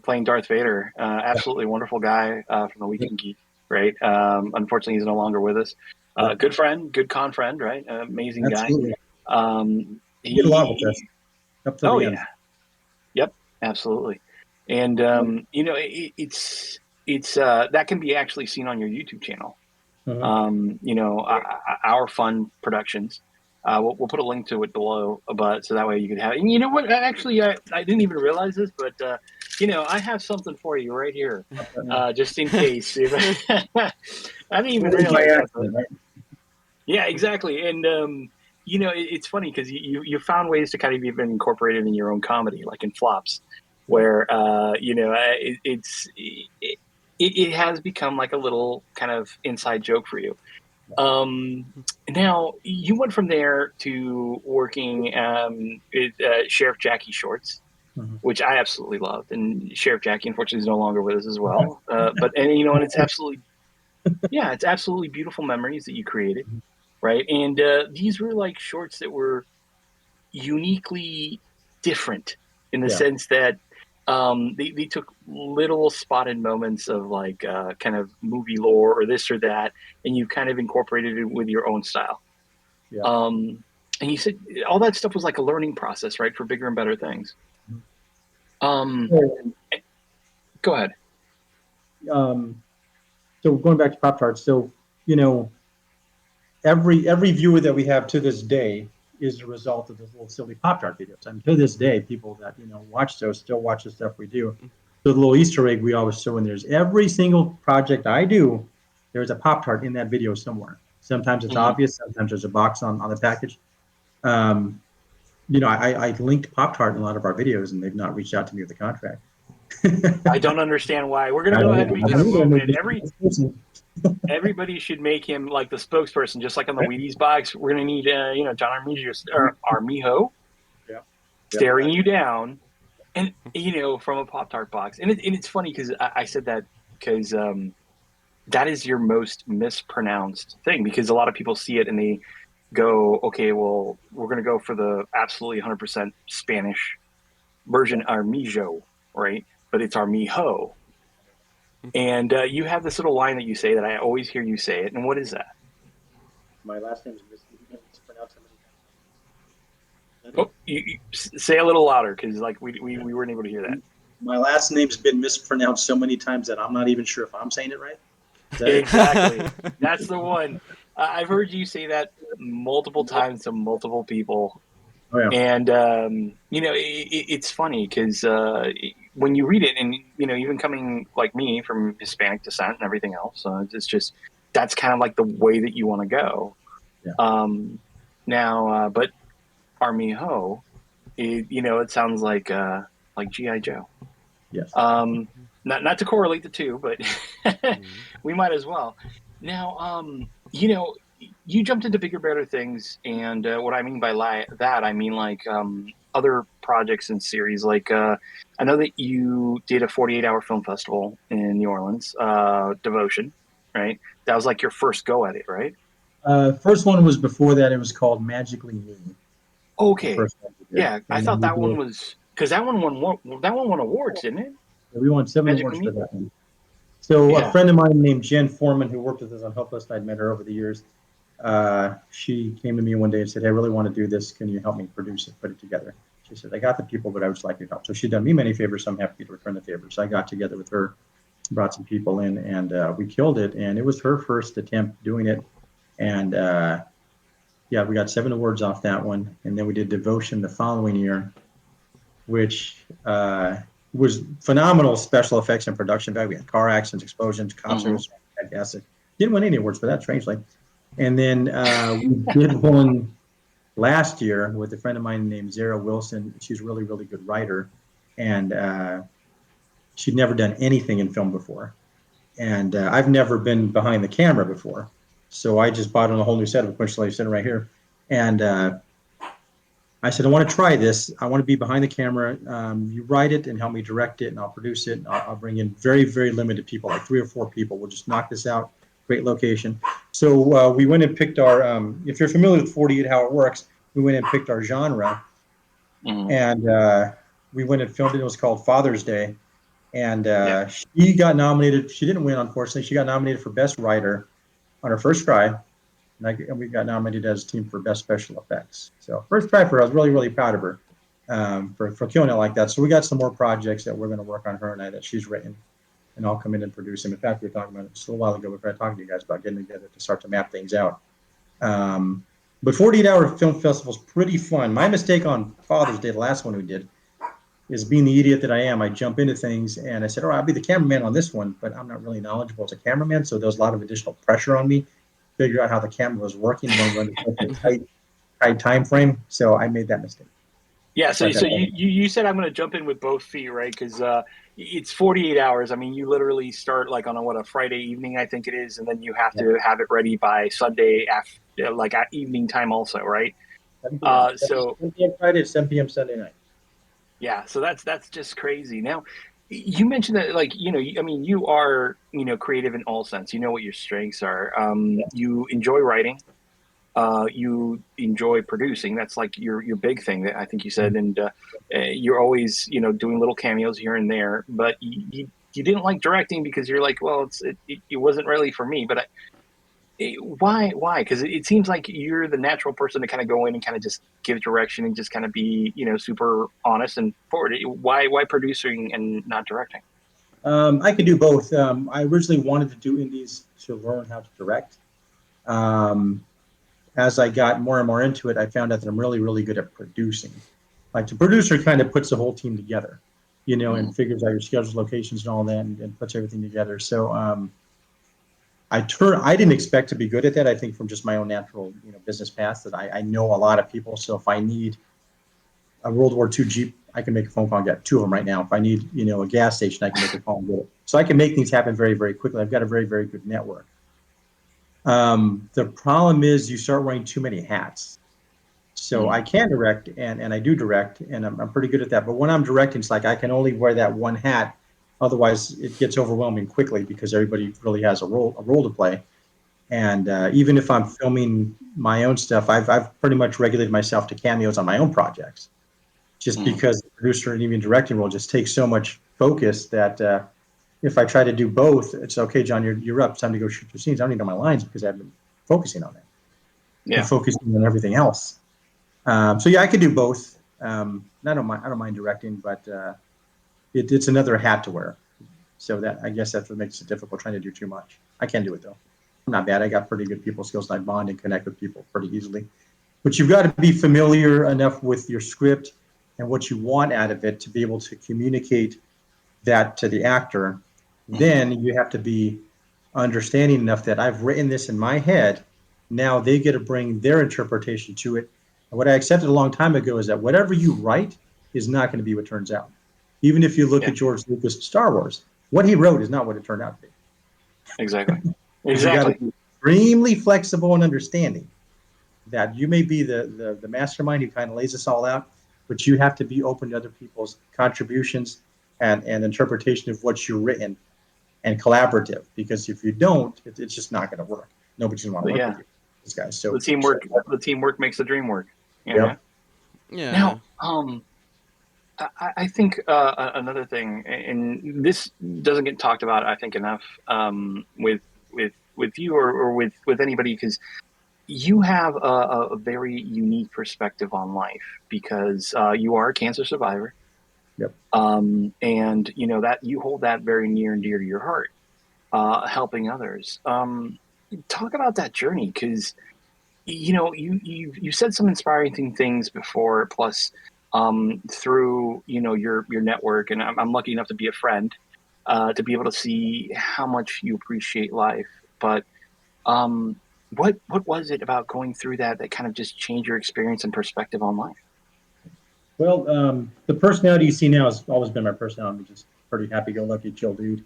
playing Darth Vader. Absolutely wonderful guy from the Weekend Geek, right? Unfortunately, he's no longer with us. Good friend, good con friend, right? Amazing Absolutely. guy. He did a lot with us. Up to the end. Yep, absolutely. And it's that can be actually seen on your YouTube channel. Our fun productions. We'll put a link to it below, but so that way you can have it. And you know what? Actually, I didn't even realize this, but I have something for you right here, just in case. I didn't even realize that. Right? Yeah, exactly. And it's funny because you found ways to kind of even incorporate it in your own comedy, like in Flops, where it has become like a little kind of inside joke for you. Now you went from there to working with Sheriff Jackie Shorts, which I absolutely loved, and Sheriff Jackie unfortunately is no longer with us as well. And it's absolutely, it's absolutely beautiful memories that you created, right? And these were like shorts that were uniquely different in the sense that they took little spotted moments of like kind of movie lore or this or that, and you kind of incorporated it with your own style. Yeah. And you said all that stuff was like a learning process, right, for bigger and better things. Go ahead. So going back to Pop-Tarts, so every viewer that we have to this day is a result of those little silly Pop-Tart videos. And to this day, people that watch those still watch the stuff we do. So the little Easter egg we always show in there's every single project I do, there's a Pop-Tart in that video somewhere. Sometimes it's obvious, sometimes there's a box on the package. I linked Pop-Tart in a lot of our videos, and they've not reached out to me with a contract. I don't understand why. We're gonna go ahead and make it a movement. Everybody should make him like the spokesperson, just like on the Wheaties box. We're gonna need John Armijo or Armijo staring you down, and from a Pop-Tart box. And it's funny because I said that because that is your most mispronounced thing, because a lot of people see it and they go, okay, well, we're gonna go for the absolutely 100% Spanish version Armijo, right? But it's Armijo. And you have this little line that you say that I always hear you say it. And what is that? My last name is mispronounced. Oh, you say a little louder, because like we weren't able to hear that. My last name's been mispronounced so many times that I'm not even sure if I'm saying it right. Exactly. That's the one. I've heard you say that multiple times to multiple people. Oh, yeah. And, it's funny because when you read it, and, even coming like me from Hispanic descent and everything else, it's just, that's kind of like the way that you want to go. Yeah. But Armijo, it sounds like G.I. Joe. Yes. Not to correlate the two, but we might as well. Now, you jumped into bigger, better things, and what I mean by that, I mean like other projects and series. Like I know that you did a 48-hour film festival in New Orleans, Devotion, right? That was like your first go at it, right? First one was before that. It was called Magically Me. Okay. Yeah, I thought that one was, because that one won awards, didn't it? Yeah, we won 7 awards for that one. So a friend of mine named Jen Foreman, who worked with us on Hopeless, I'd met her over the years. She came to me one day and said, hey, I really want to do this. Can you help me produce it, put it together? She said, I got the people, but I would just like your help. So she'd done me many favors, so I'm happy to return the favor. So I got together with her brought some people in, and we killed it. And it was her first attempt doing it. And yeah, we got 7 awards off that one. And then we did Devotion the following year, which was phenomenal special effects and production value. We had car accidents, explosions, cops. Didn't win any awards for that, strangely. And then we did one last year with a friend of mine named Zara Wilson. She's a really, really good writer. And she'd never done anything in film before. And I've never been behind the camera before. So I just bought on a whole new set of Quench Slave sitting right here. And I said, I want to try this. I want to be behind the camera. You write it and help me direct it, and I'll produce it. I'll bring in very, very limited people, like 3 or 4 people. We'll just knock this out. Great location. So we went and picked our, if you're familiar with 48, how it works, we went and picked our genre. And we went and filmed it. It was called Father's Day. And she got nominated. She didn't win, unfortunately. She got nominated for Best Writer on her first try. And we got nominated as a team for Best Special Effects. So first try for her. I was really, really proud of her for killing it like that. So we got some more projects that we're going to work on, her and I, that she's written. And I'll come in and produce them. In fact, we were talking about it just a little while ago before I talked to you guys about getting together to start to map things out. But 48-hour film festival is pretty fun. My mistake on Father's Day, the last one we did, is being the idiot that I am. I jump into things and I said, all right, I'll be the cameraman on this one, but I'm not really knowledgeable as a cameraman. So there's a lot of additional pressure on me to figure out how the camera was working when a tight time frame. So I made that mistake. Yeah, so you said I'm going to jump in with both feet, right? Because it's 48 hours. I mean, you literally start like on a Friday evening, I think it is, and then you have to have it ready by Sunday after, like at evening time, also, right? 7 p.m. So 7 p.m. Friday, 7 p.m. Sunday night. yeah, so that's just crazy. Now, you mentioned that, like, I mean, you are creative in all sense. You know what your strengths are. You enjoy writing. You enjoy producing. That's like your big thing that I think you said, and you're always doing little cameos here and there. But you didn't like directing because you're like, well, it wasn't really for me. But why? Because it seems like you're the natural person to kind of go in and kind of just give direction and just kind of be super honest and forward. Why producing and not directing? I could do both. I originally wanted to do indies to learn how to direct. As I got more and more into it, I found out that I'm really, really good at producing. Like the producer kind of puts the whole team together, and figures out your schedules, locations, and all that, and puts everything together. So I didn't expect to be good at that. I think from just my own natural, business path that I know a lot of people. So if I need a World War II Jeep, I can make a phone call and get 2 of them right now. If I need, a gas station, I can make a call and get it. So I can make things happen very, very quickly. I've got a very, very good network. The problem is you start wearing too many hats. So I can direct and I do direct, and I'm pretty good at that. But when I'm directing, it's like I can only wear that one hat. Otherwise, it gets overwhelming quickly because everybody really has a role to play. And even if I'm filming my own stuff, I've pretty much regulated myself to cameos on my own projects, just because the producer and even directing role just takes so much focus that if I try to do both, it's okay, John, you're up. It's time to go shoot your scenes. I don't need to know my lines because I've been focusing on that. Yeah. And focusing on everything else. So yeah, I could do both. I don't mind directing, but it's another hat to wear. So that, I guess that's what makes it difficult, trying to do too much. I can do it though. I'm not bad. I got pretty good people skills, and I bond and connect with people pretty easily. But you've got to be familiar enough with your script and what you want out of it to be able to communicate that to the actor. Then you have to be understanding enough that I've written this in my head. Now they get to bring their interpretation to it. And what I accepted a long time ago is that whatever you write is not going to be what turns out. Even if you look at George Lucas' Star Wars, what he wrote is not what it turned out to be. Exactly. You got to be extremely flexible and understanding that you may be the mastermind who kind of lays this all out, but you have to be open to other people's contributions and interpretation of what you've written, and collaborative, because if you don't, it's just not going to work. Nobody's going to want to work with you, these guys. So the teamwork makes the dream work. Yeah. Now, I think another thing, and this doesn't get talked about, I think, enough with you or with anybody, because you have a very unique perspective on life, because you are a cancer survivor. Yep. And that you hold that very near and dear to your heart, helping others. Talk about that journey, because you said some inspiring things before. Plus, through your network, and I'm lucky enough to be a friend, to be able to see how much you appreciate life. But what was it about going through that kind of just changed your experience and perspective on life? Well, the personality you see now has always been my personality. Just pretty happy-go-lucky, chill dude.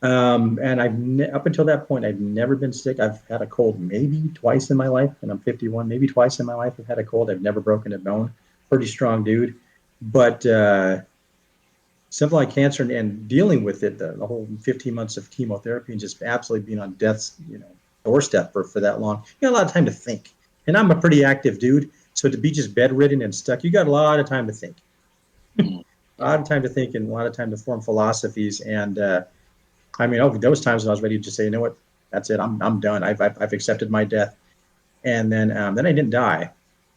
And up until that point, I've never been sick. I've had a cold maybe twice in my life, and I'm 51. Maybe twice in my life I've had a cold. I've never broken a bone. Pretty strong dude. But something like cancer and dealing with it, the whole 15 months of chemotherapy and just absolutely being on death's doorstep for that long, you got a lot of time to think. And I'm a pretty active dude, so to be just bedridden and stuck, you got a lot of time to think. A lot of time to think and a lot of time to form philosophies. And those times when I was ready to just say, you know what, that's it. I'm done. I've accepted my death. And then I didn't die.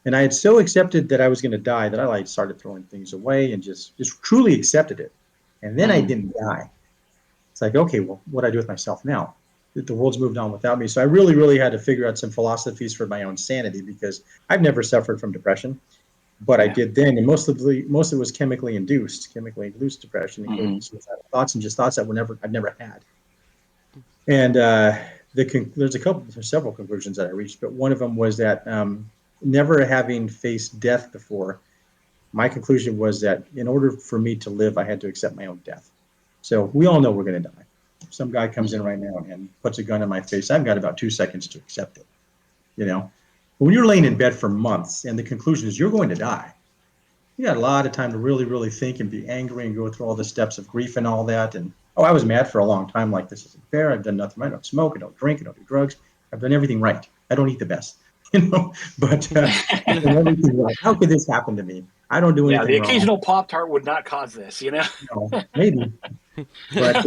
And I had so accepted that I was going to die that I started throwing things away and just truly accepted it. And then I didn't die. It's like, okay, well, what do I do with myself now? The world's moved on without me. So I really, really had to figure out some philosophies for my own sanity, because I've never suffered from depression, but I did then. And most of it was chemically induced depression, including suicidal thoughts and just thoughts that I've never had. And there's several conclusions that I reached, but one of them was that never having faced death before, my conclusion was that in order for me to live, I had to accept my own death. So we all know we're going to die. Some guy comes in right now and puts a gun in my face. I've got about 2 seconds to accept it. But when you're laying in bed for months and the conclusion is you're going to die, you got a lot of time to really, really think and be angry and go through all the steps of grief and all that. And I was mad for a long time. Like, this isn't fair. I've done nothing right. I don't smoke. I don't drink. I don't do drugs. I've done everything right. I don't eat the best, but I've done everything right. How could this happen to me? I don't do anything the wrong. occasional Pop-Tart would not cause this, Maybe, but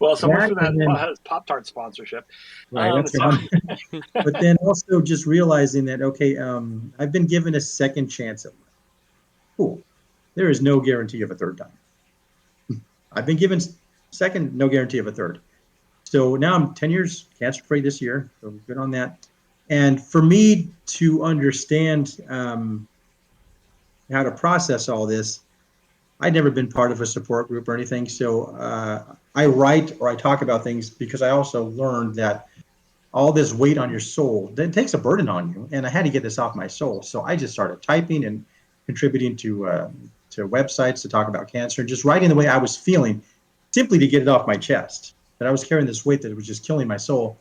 well, so much for that Pop-Tart sponsorship. Right, that's right. But then also just realizing that, okay, I've been given a second chance at life. Cool. There is no guarantee of a third time. I've been given second, no guarantee of a third. So now I'm 10 years cancer-free this year. So good on that. And for me to understand how to process all this, I'd never been part of a support group or anything. So I write or I talk about things because I also learned that all this weight on your soul, that takes a burden on you. And I had to get this off my soul. So I just started typing and contributing to websites to talk about cancer and just writing the way I was feeling, simply to get it off my chest, that I was carrying this weight that was just killing my soul.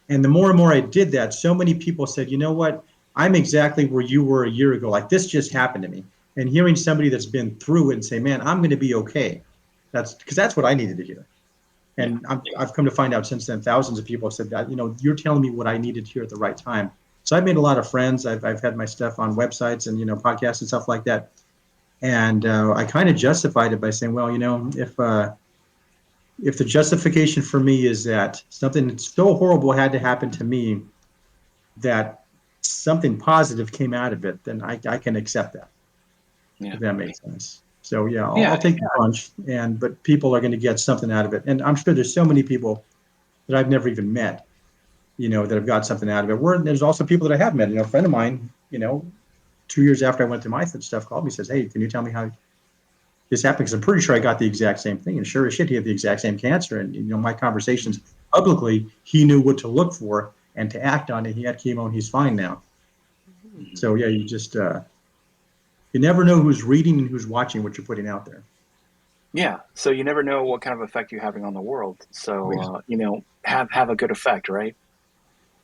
And the more and more I did that, so many people said, you know what, I'm exactly where you were a year ago. Like, this just happened to me. And hearing somebody that's been through it and say, man, I'm going to be okay. That's what I needed to hear. And I've come to find out since then, thousands of people have said that, you're telling me what I needed to hear at the right time. So I've made a lot of friends. I've had my stuff on websites and, podcasts and stuff like that. And I kind of justified it by saying, well, if the justification for me is that something so horrible had to happen to me that something positive came out of it, then I can accept that. If that makes sense. So I'll take the punch, but people are going to get something out of it. And I'm sure there's so many people that I've never even met, that have got something out of it. There's also people that I have met. A friend of mine, 2 years after I went through my stuff, called me, says, hey, can you tell me how this happened? Because I'm pretty sure I got the exact same thing. And sure as shit, he had the exact same cancer. And, my conversations publicly, he knew what to look for and to act on it. He had chemo and he's fine now. So you just, you never know who's reading and who's watching what you're putting out there. Yeah. So you never know what kind of effect you're having on the world. So, have a good effect, right?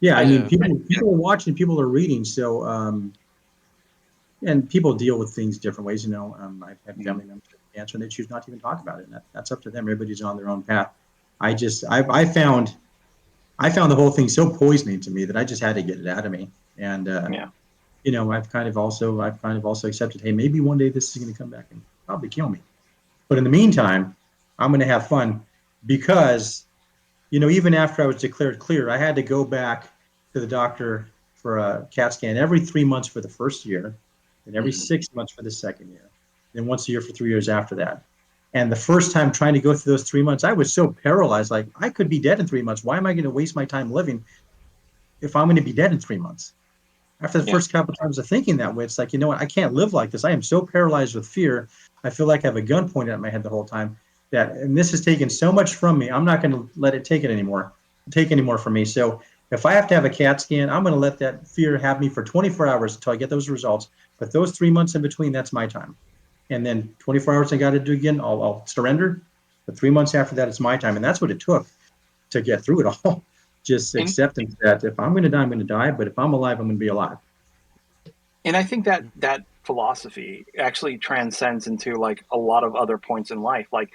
Yeah. I mean, people are watching, people are reading. So, and people deal with things different ways. I've had family members with cancer and they choose not to even talk about it. And that's up to them. Everybody's on their own path. I found the whole thing so poisoning to me that I just had to get it out of me. And, I've kind of also accepted, hey, maybe one day this is going to come back and probably kill me. But in the meantime, I'm going to have fun because, even after I was declared clear, I had to go back to the doctor for a CAT scan every 3 months for the first year and every 6 months for the second year. then once a year for 3 years after that. And the first time trying to go through those 3 months, I was so paralyzed. Like, I could be dead in 3 months. Why am I going to waste my time living if I'm going to be dead in 3 months? After the first couple of times of thinking that way, it's like, you know what? I can't live like this. I am so paralyzed with fear. I feel like I have a gun pointed at my head the whole time. And this has taken so much from me. I'm not going to let it take any more from me. So if I have to have a CAT scan, I'm going to let that fear have me for 24 hours until I get those results. But those 3 months in between, that's my time. And then 24 hours I got to do again, I'll surrender. But 3 months after that, it's my time. And that's what it took to get through it all. Just acceptance that if I'm going to die, I'm going to die. But if I'm alive, I'm going to be alive. And I think that philosophy actually transcends into like a lot of other points in life. Like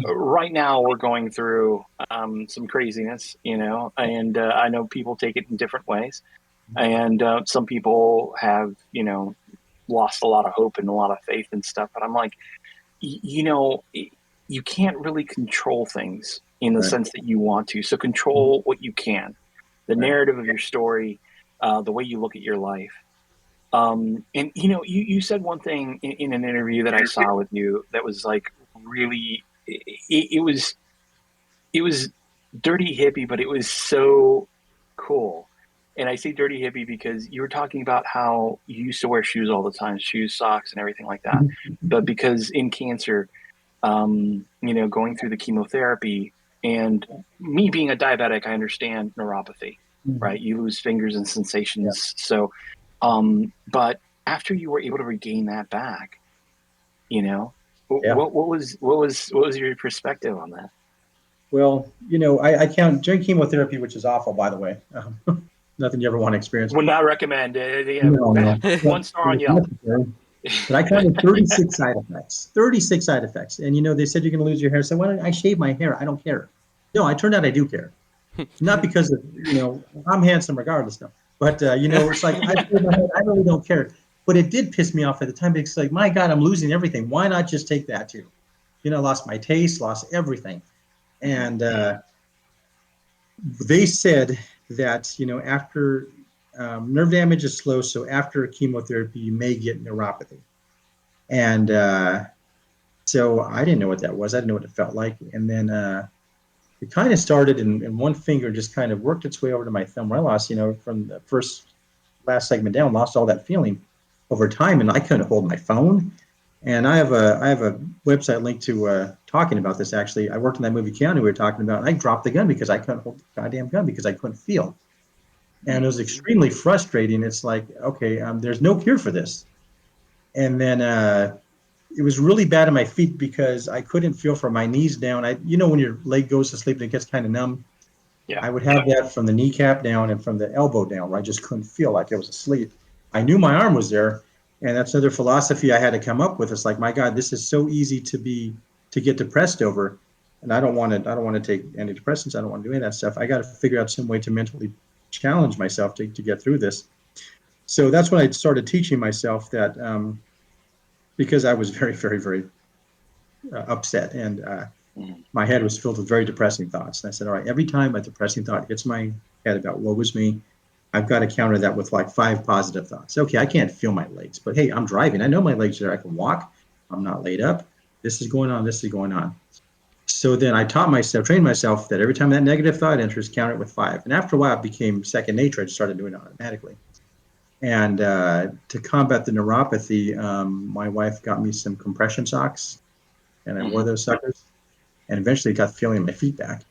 right now we're going through some craziness, and I know people take it in different ways. And some people have, lost a lot of hope and a lot of faith and stuff. But I'm like, you can't really control things in the sense that you want to. So control what you can, the narrative of your story, the way you look at your life. And you said one thing in an interview that I saw with you that was like really, it was dirty hippie, but it was so cool. And I say dirty hippie because you were talking about how you used to wear shoes all the time, shoes, socks, and everything like that. But because in cancer, going through the chemotherapy, and me being a diabetic, I understand neuropathy, right? You lose fingers and sensations. So, but after you were able to regain that back, what was your perspective on that? Well, I count during chemotherapy, which is awful, by the way. Nothing you ever want to experience. Would not recommend it. No. 1 star on Yelp. But I counted 36 side effects. 36 side effects. And, they said you're going to lose your hair. So why don't I shave my hair? I don't care. No, I turned out I do care. Not because of, I'm handsome regardless. No. But, it's like, I shave my head. I really don't care. But it did piss me off at the time. It's like, my God, I'm losing everything. Why not just take that too? Lost my taste, lost everything. And they said that, after nerve damage is slow, so after chemotherapy, you may get neuropathy. And so I didn't know what that was. I didn't know what it felt like. And then it kind of started in one finger, just kind of worked its way over to my thumb, where I lost, from the last segment down, lost all that feeling over time. And I couldn't hold my phone. And I have a website linked to talking about this. Actually, I worked in that movie Keanu we were talking about. And I dropped the gun because I couldn't hold the goddamn gun because I couldn't feel. And it was extremely frustrating. It's like, okay, there's no cure for this. And then it was really bad on my feet because I couldn't feel from my knees down. When your leg goes to sleep and it gets kind of numb. Yeah. I would have that from the kneecap down and from the elbow down, where I just couldn't feel like I was asleep. I knew my arm was there. And that's another philosophy I had to come up with. It's like, my God, this is so easy to get depressed over. And I don't want to take antidepressants. I don't want to do any of that stuff. I got to figure out some way to mentally challenge myself to get through this. So that's when I started teaching myself that, because I was very, very, very upset, and my head was filled with very depressing thoughts. And I said, all right, every time a depressing thought hits my head about woe was me, I've got to counter that with like 5 positive thoughts. Okay, I can't feel my legs, but hey, I'm driving. I know my legs are there. I can walk. I'm not laid up. This is going on. This is going on. So then I trained myself that every time that negative thought enters, count it with 5. And after a while, it became second nature. I just started doing it automatically. And to combat the neuropathy, my wife got me some compression socks, and I wore those suckers. And eventually got the feeling in my feet back.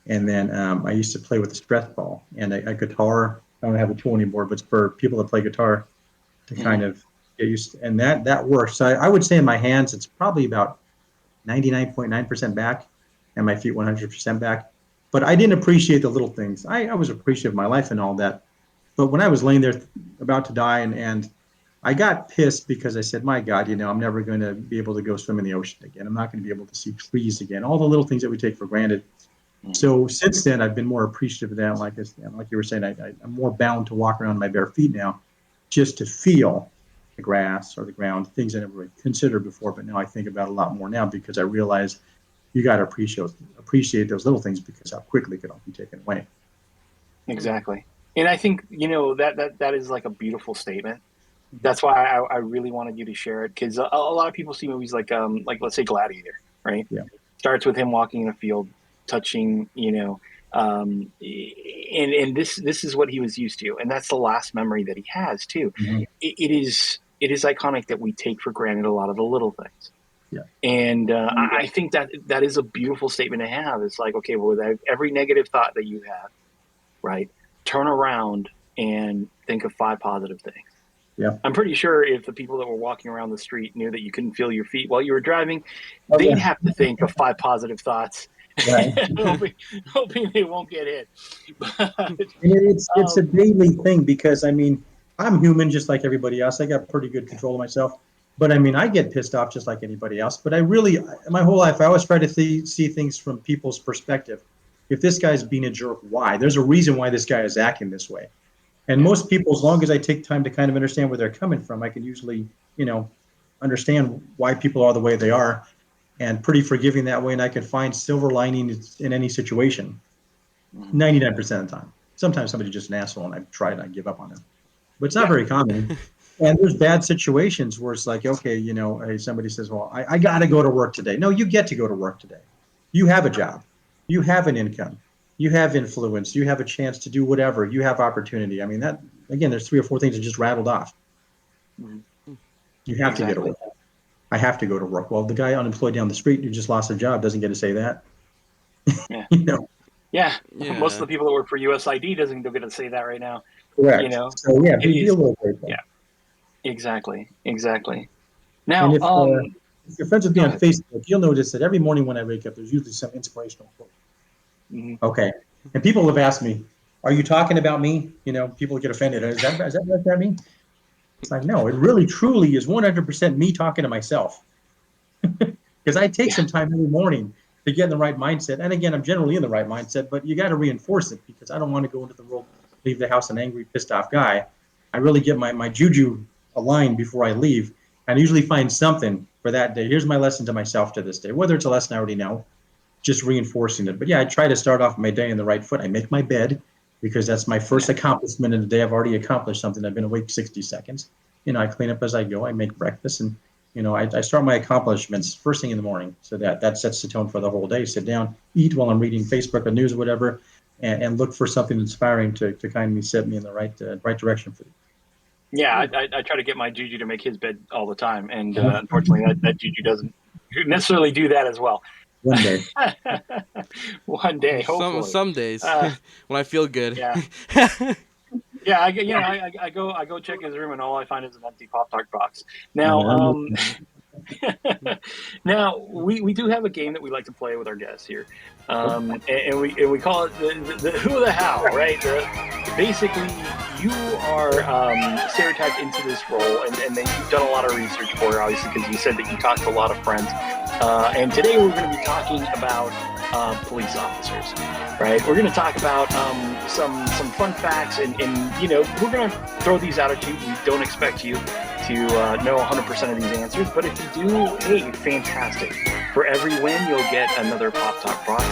And then I used to play with a stress ball and a guitar. I don't have a tool anymore, but it's for people that play guitar to kind of get used to. And that works. So I would say in my hands, it's probably about 99.9% back, and my feet 100% back. But I didn't appreciate the little things. I was appreciative of my life and all that. But when I was laying there about to die, and I got pissed because I said, my God, I'm never going to be able to go swim in the ocean again. I'm not going to be able to see trees again. All the little things that we take for granted. So since then, I've been more appreciative of that. Like you were saying, I'm more bound to walk around my bare feet now, just to feel the grass or the ground, things I never really considered before. But now I think about it a lot more now, because I realize you got to appreciate those little things, because how quickly it could all be taken away. Exactly. And I think, that is like a beautiful statement. That's why I really wanted you to share it, because a lot of people see movies like let's say Gladiator, right? Yeah. Starts with him walking in a field, touching, and this is what he was used to, and that's the last memory that he has too. Mm-hmm. It is iconic that we take for granted a lot of the little things. Yeah. And I think that is a beautiful statement to have. It's like, okay, well, with every negative thought that you have, right, turn around and think of 5 positive things. Yeah. I'm pretty sure if the people that were walking around the street knew that you couldn't feel your feet while you were driving, they'd have to think of 5 positive thoughts, Right. hoping they won't get hit. But, it's a daily thing, because I mean, I'm human just like everybody else. I got pretty good control of myself, but I mean, I get pissed off just like anybody else. But I really, my whole life, I always try to see things from people's perspective. If this guy's being a jerk, why? There's a reason why this guy is acting this way. And most people, as long as I take time to kind of understand where they're coming from, I can usually, understand why people are the way they are, and pretty forgiving that way. And I can find silver linings in any situation 99% of the time. Sometimes somebody's just an asshole and I try and I give up on them, but it's not very common. And there's bad situations where it's like, okay, somebody says, well, I got to go to work today. No, you get to go to work today. You have a job. You have an income. You have influence. You have a chance to do whatever. You have opportunity. I mean, that, again, there's 3 or 4 things that just rattled off. You have to get to work. I have to go to work. Well, the guy unemployed down the street who just lost a job doesn't get to say that. Yeah. Yeah. Most of the people that work for USID doesn't get to say that right now. Correct. So yeah, be a little grateful. Yeah. Exactly. Now, and if you're friends with me on Facebook, you'll notice that every morning when I wake up, there's usually some inspirational quote. Mm-hmm. Okay. And people have asked me, are you talking about me? People get offended. Is that what that means? It's like, no, it really truly is 100% me talking to myself. Because I take some time every morning to get in the right mindset. And again, I'm generally in the right mindset, but you got to reinforce it, because I don't want to go into the world, leave the house an angry, pissed off guy. I really get my juju aligned before I leave, and I usually find something for that day. Here's my lesson to myself to this day, whether it's a lesson I already know, just reinforcing it. But yeah, I try to start off my day in the right foot. I make my bed, because that's my first accomplishment in the day. I've already accomplished something. I've been awake 60 seconds. I clean up as I go. I make breakfast, and I start my accomplishments first thing in the morning, so that sets the tone for the whole day. Sit down, eat while I'm reading Facebook or news or whatever, and look for something inspiring to kind of set me in the right direction for you. Yeah, I try to get my Juju to make his bed all the time, and unfortunately, that Juju doesn't necessarily do that as well. One day. One day, hopefully. Some days when I feel good. Yeah. Yeah, I go check his room, and all I find is an empty Pop-Tart box. Now, now we do have a game that we like to play with our guests here, and we call it the Who the How, right? Basically, you are stereotyped into this role, and then you've done a lot of research for it, obviously, because you said that you talked to a lot of friends. And today we're going to be talking about police officers, right? We're going to talk about some fun facts, and we're going to throw these out at you. We don't expect you to know 100% of these answers, but if you do, hey, fantastic. For every win, you'll get another Pop-Tart box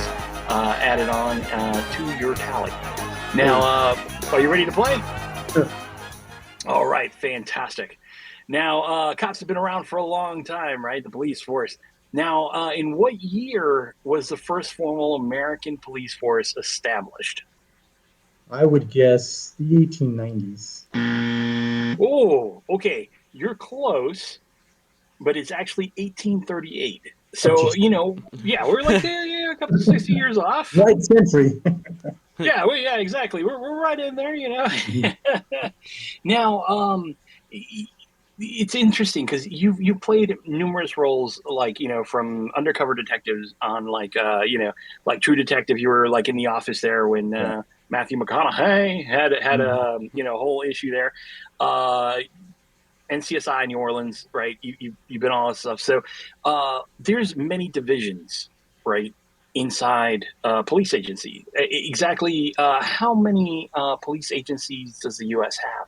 added on to your tally. Now, are you ready to play? Sure. All right, fantastic. Now, cops have been around for a long time, right? The police force. Now, in what year was the first formal American police force established? I would guess the 1890s. Oh, okay. You're close, but it's actually 1838. So, we're like a couple 60 years off. Right century. Yeah, exactly. We're right in there, Now, it's interesting because you played numerous roles, like from undercover detectives on like True Detective. You were like in the office there when Matthew McConaughey had a whole issue there. NCSI New Orleans, right? You've been all this stuff. So there's many divisions, right, inside police agency. Exactly how many police agencies does the U.S. have?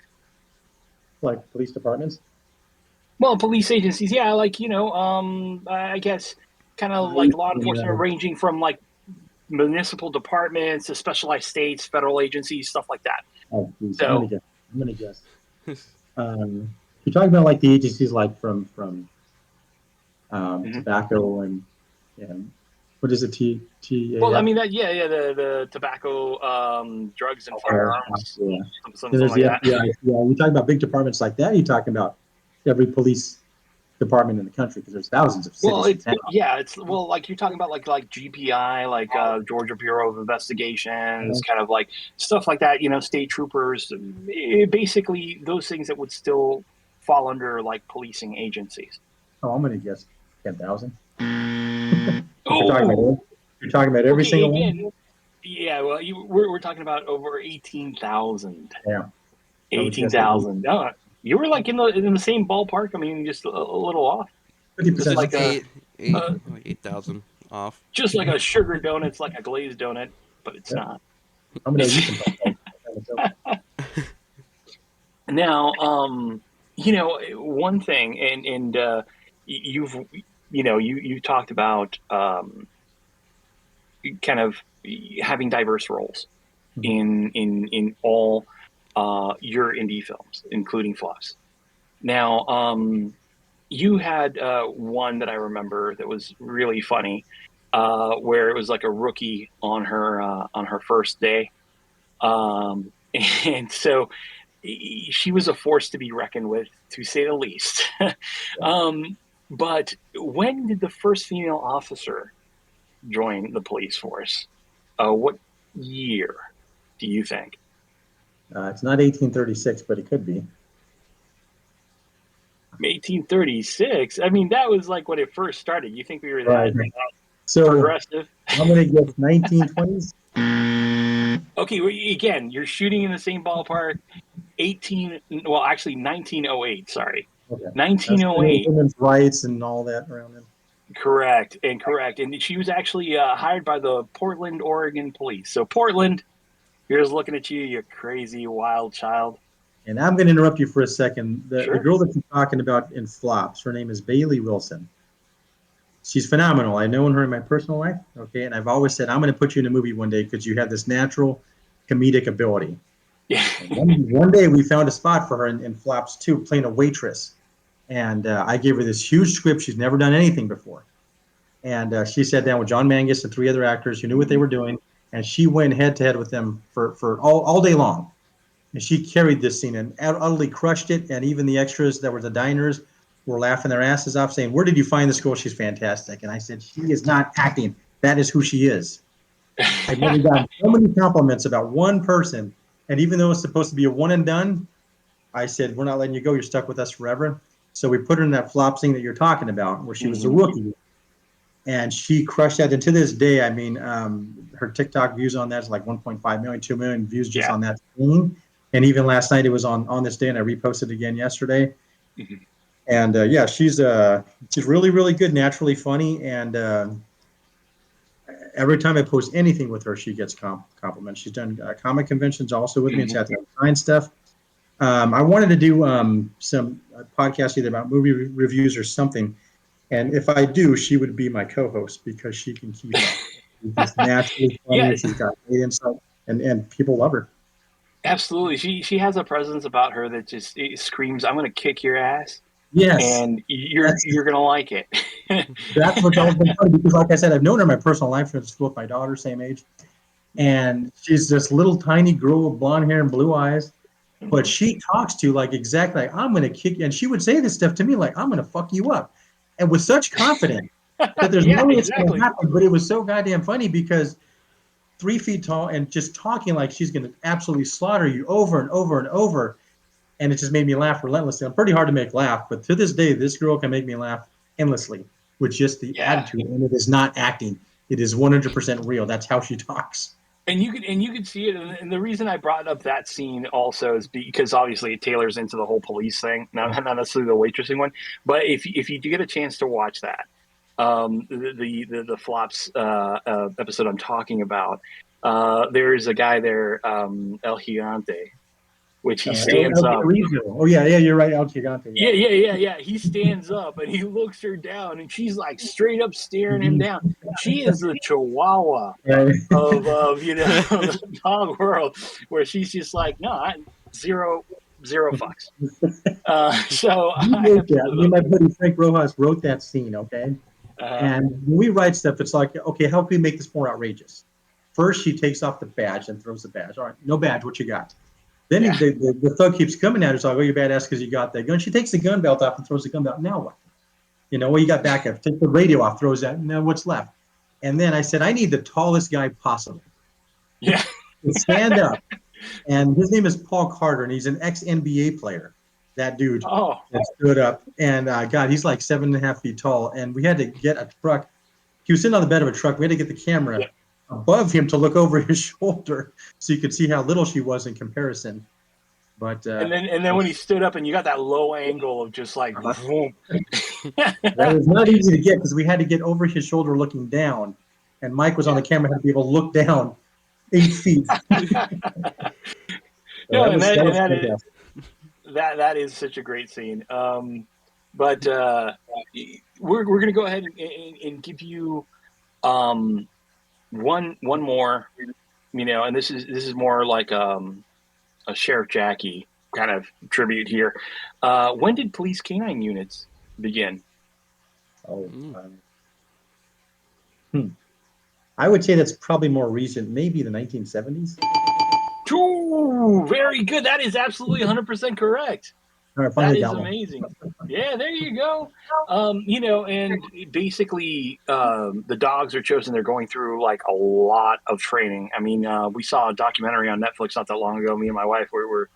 Like police departments? Well, police agencies, yeah, I guess kind of like law enforcement, ranging from like municipal departments to specialized states, federal agencies, stuff like that. Oh, geez. I'm gonna guess. You're talking about like the agencies like from Mm-hmm. tobacco and what is it? TAF? Well, I mean the tobacco, drugs and firearms, Yeah. something Then there's like the that. FBI. Yeah, you're talking about big departments like that. You're talking about every police department in the country because there's thousands of Well, cities and towns. it's like you're talking about like GPI, like Georgia Bureau of Investigations, kind of like stuff like that. State troopers, basically those things that would still fall under like policing agencies. Oh, I'm going to guess 10,000. Oh, You're talking about every okay. single Again, one. yeah. Well, we're talking about over 18,000. Yeah, I would guess 18,000. You were like in the same ballpark. I mean, just a little off. Just 50%. like Like 8,000 off. just like a sugar donut. It's like a glazed donut, but it's Yeah. not. I'm going to you can Now, one thing, and you've you talked about kind of having diverse roles in all your indie films, including flops. Now, you had one that I remember that was really funny, where it was like a rookie on her first day, and so she was a force to be reckoned with, to say the least. But when did the first female officer join the police force? What year do you think? It's not 1836, but it could be. 1836. I mean, that was like when it first started. You think we were that Right. So progressive? I'm going to guess 1920s. Okay, well, again, you're shooting in the same ballpark. 1908. Sorry, Okay. 1908. Women's rights and all that around them. Correct. And she was actually hired by the Portland, Oregon police. So Portland, here's looking at you, you crazy wild child. And I'm going to interrupt you for a second. The Sure. girl that you're talking about in flops, her name is Bailey Wilson. She's phenomenal. I've known her in my personal life. Okay. And I've always said, I'm going to put you in a movie one day because you have this natural comedic ability. Yeah. One day we found a spot for her in Flops 2 playing a waitress. And I gave her this huge script. She's never done anything before. And she sat down with John Mangus and 3 other actors who knew what they were doing. And she went head to head with them for all day long. And she carried this scene and utterly crushed it. And even the extras that were the diners were laughing their asses off saying, where did you find this girl? She's fantastic. And I said, she is not acting. That is who she is. I've never gotten so many compliments about one person. And even though it's supposed to be a one and done, I said, we're not letting you go. You're stuck with us forever. So we put her in that flop scene that you're talking about where she was a rookie. And she crushed that. And to this day, I mean, her TikTok views on that is like 1.5 million, 2 million views just on that scene. And even last night it was on this day, and I reposted again yesterday. Mm-hmm. And she's really, really good, naturally funny. And every time I post anything with her, she gets compliments. She's done comic conventions also with me and sat there and signed stuff. I wanted to do some podcasts either about movie reviews or something. And if I do, she would be my co-host because she can keep up. She's just naturally funny. Yeah. She's got great insight, and people love her. Absolutely. She has a presence about her that just screams, I'm going to kick your ass. Yes. And you're going to like it. That's what's always been funny because, like I said, I've known her in my personal life since school with my daughter, same age. And she's this little tiny girl with blonde hair and blue eyes. But she talks to like exactly like, I'm going to kick you. And she would say this stuff to me like, I'm going to fuck you up. And with such confidence that there's no way it's going to happen. But it was so goddamn funny because 3 feet tall and just talking like she's going to absolutely slaughter you over and over and over. And it just made me laugh relentlessly. I'm pretty hard to make laugh, but to this day, this girl can make me laugh endlessly with just the attitude. And it is not acting. It is 100% real. That's how she talks. And you could see it. And the reason I brought up that scene also is because obviously it tailors into the whole police thing, not necessarily the waitressing one. But if you do get a chance to watch that, the flops episode I'm talking about, there's a guy there, El Gigante, which he stands up. Oh yeah, you're right, El Gigante. Yeah. He stands up and he looks her down, and she's like straight up staring him down. She is the chihuahua of the dog world, where she's just like, no, zero zero fucks. So I wrote that. Me and my buddy Frank Rojas wrote that scene, okay? And when we write stuff, it's like, okay, how can we make this more outrageous? First, she takes off the badge and throws the badge. All right, no badge, what you got? Then the thug keeps coming at her. It's like, oh, you're badass because you got that gun. She takes the gun belt off and throws the gun belt. Now what? Well, you got backup. Take the radio off, throws that. Now what's left? And then I said, I need the tallest guy possible. Yeah. Stand up. And his name is Paul Carter, and he's an ex-NBA player. That dude that stood up. And God, he's like 7.5 feet tall. And we had to get a truck. He was sitting on the bed of a truck. We had to get the camera above him to look over his shoulder so you could see how little she was in comparison. But and then when he stood up and you got that low angle of just like boom. That was not easy to get because we had to get over his shoulder looking down, and Mike was on the camera, had to be able to look down 8 feet. That is such a great scene. But we're going to go ahead and give you one more, and this is more like a Sheriff Jackie kind of tribute here. When did police canine units begin? I would say that's probably more recent, maybe the 1970s. Ooh, very good. That is absolutely 100% correct. That is amazing. Yeah, there you go. And basically the dogs are chosen. They're going through like a lot of training. I mean, we saw a documentary on Netflix not that long ago. Me and my wife were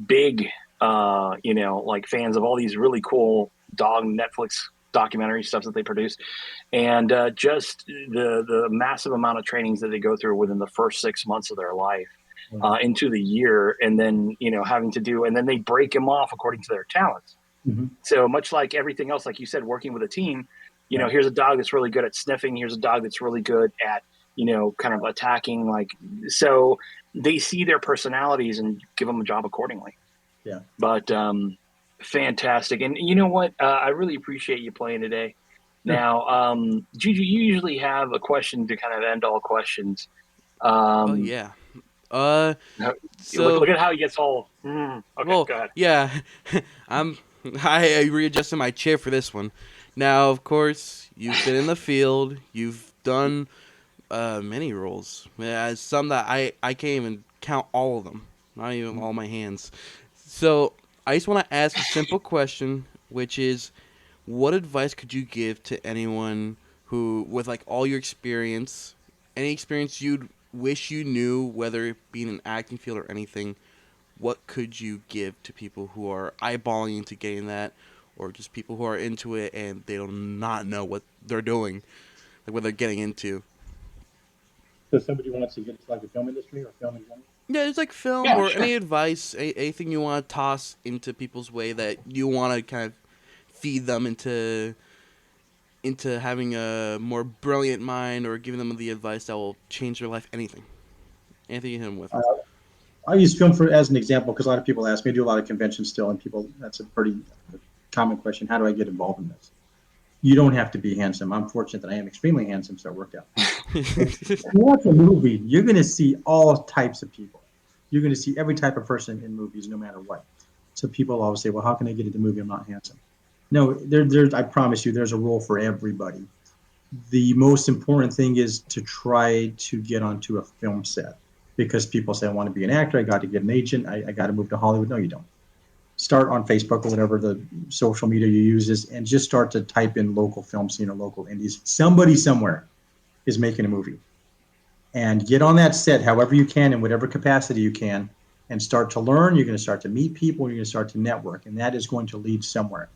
big, like fans of all these really cool dog Netflix documentary stuff that they produce. And just the massive amount of trainings that they go through within the first 6 months of their life. Into the year, and then having to do, and then they break them off according to their talents. Mm-hmm. So much like everything else, like you said, working with a team, here's a dog that's really good at sniffing. Here's a dog that's really good at kind of attacking. Like, so they see their personalities and give them a job accordingly. Yeah. But fantastic, and you know what? I really appreciate you playing today. Yeah. Now, Juju, you usually have a question to kind of end all questions. Oh yeah. So look at how he gets all. Okay, well, go ahead. Yeah, I readjusted my chair for this one. Now, of course, you've been in the field. You've done many roles. Some that I can't even count all of them. Not even all my hands. So I just want to ask a simple question, which is, what advice could you give to anyone who, with like all your experience, any experience you'd wish you knew, whether it be in an acting field or anything, what could you give to people who are eyeballing into getting that, or just people who are into it and they do not know what they're doing, like what they're getting into? So somebody wants to get into like the film industry or film in general? Yeah, it's like film or sure. Any advice, anything you want to toss into people's way that you want to kind of feed them into having a more brilliant mind, or giving them the advice that will change their life. Anything you hit them with. I use film as an example because a lot of people ask me. I do a lot of conventions still, and that's a pretty common question. How do I get involved in this? You don't have to be handsome. I'm fortunate that I am extremely handsome, so it worked out. If you watch a movie, you're going to see all types of people. You're going to see every type of person in movies, no matter what. So people always say, well, how can I get into the movie? I'm not handsome. No, I promise you, there's a role for everybody. The most important thing is to try to get onto a film set, because people say, I want to be an actor. I got to get an agent. I got to move to Hollywood. No, you don't. Start on Facebook or whatever the social media you use is, and just start to type in local film scene or local indies. Somebody somewhere is making a movie. And get on that set however you can, in whatever capacity you can, and start to learn. You're going to start to meet people. You're going to start to network, and that is going to lead somewhere.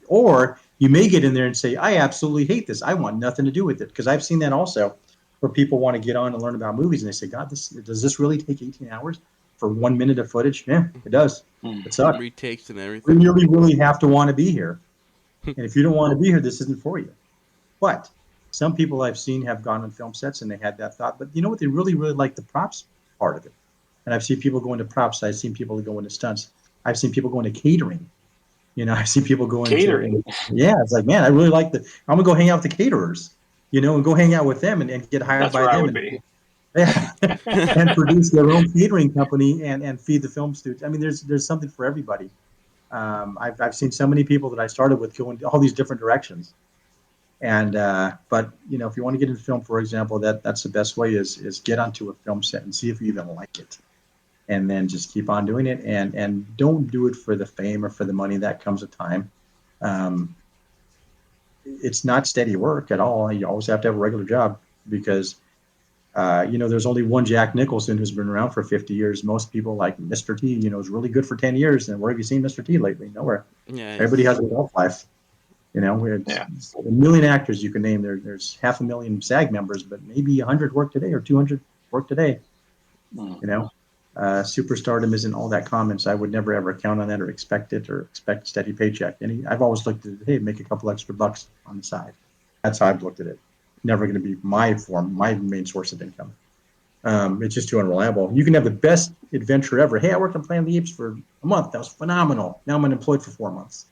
Or you may get in there and say, I absolutely hate this. I want nothing to do with it. Because I've seen that also, where people want to get on and learn about movies, and they say, God, does this really take 18 hours for 1 minute of footage? Yeah, it does. It sucks. Retakes and everything. You really, really have to want to be here. And if you don't want to be here, this isn't for you. But some people I've seen have gone on film sets and they had that thought. But you know what? They really, really like the props part of it. And I've seen people go into props. I've seen people go into stunts. I've seen people go into catering. I've seen people go into catering. Yeah, it's like, man, I really like I'm gonna go hang out with the caterers, and go hang out with them and get hired by them. and produce their own catering company and feed the film students. I mean, there's something for everybody. I've seen so many people that I started with go in all these different directions. And but if you want to get into film, for example, that's the best way is get onto a film set and see if you even like it, and then just keep on doing it, and don't do it for the fame or for the money. That comes a time. It's not steady work at all. You always have to have a regular job because there's only one Jack Nicholson who's been around for 50 years. Most people like Mr. T, is really good for 10 years. And where have you seen Mr. T lately? Nowhere. Yeah, everybody has a golf life. A million actors you can name. There's 500,000 SAG members, but maybe 100 work today or 200 work today. Superstardom isn't all that common, so I would never ever count on that or expect it or expect a steady paycheck. I've always looked at it, hey, make a couple extra bucks on the side. That's how I've looked at it. Never going to be my main source of income. It's just too unreliable. You can have the best adventure ever. Hey, I worked on Planet of the Apes for a month. That was phenomenal. Now I'm unemployed for 4 months.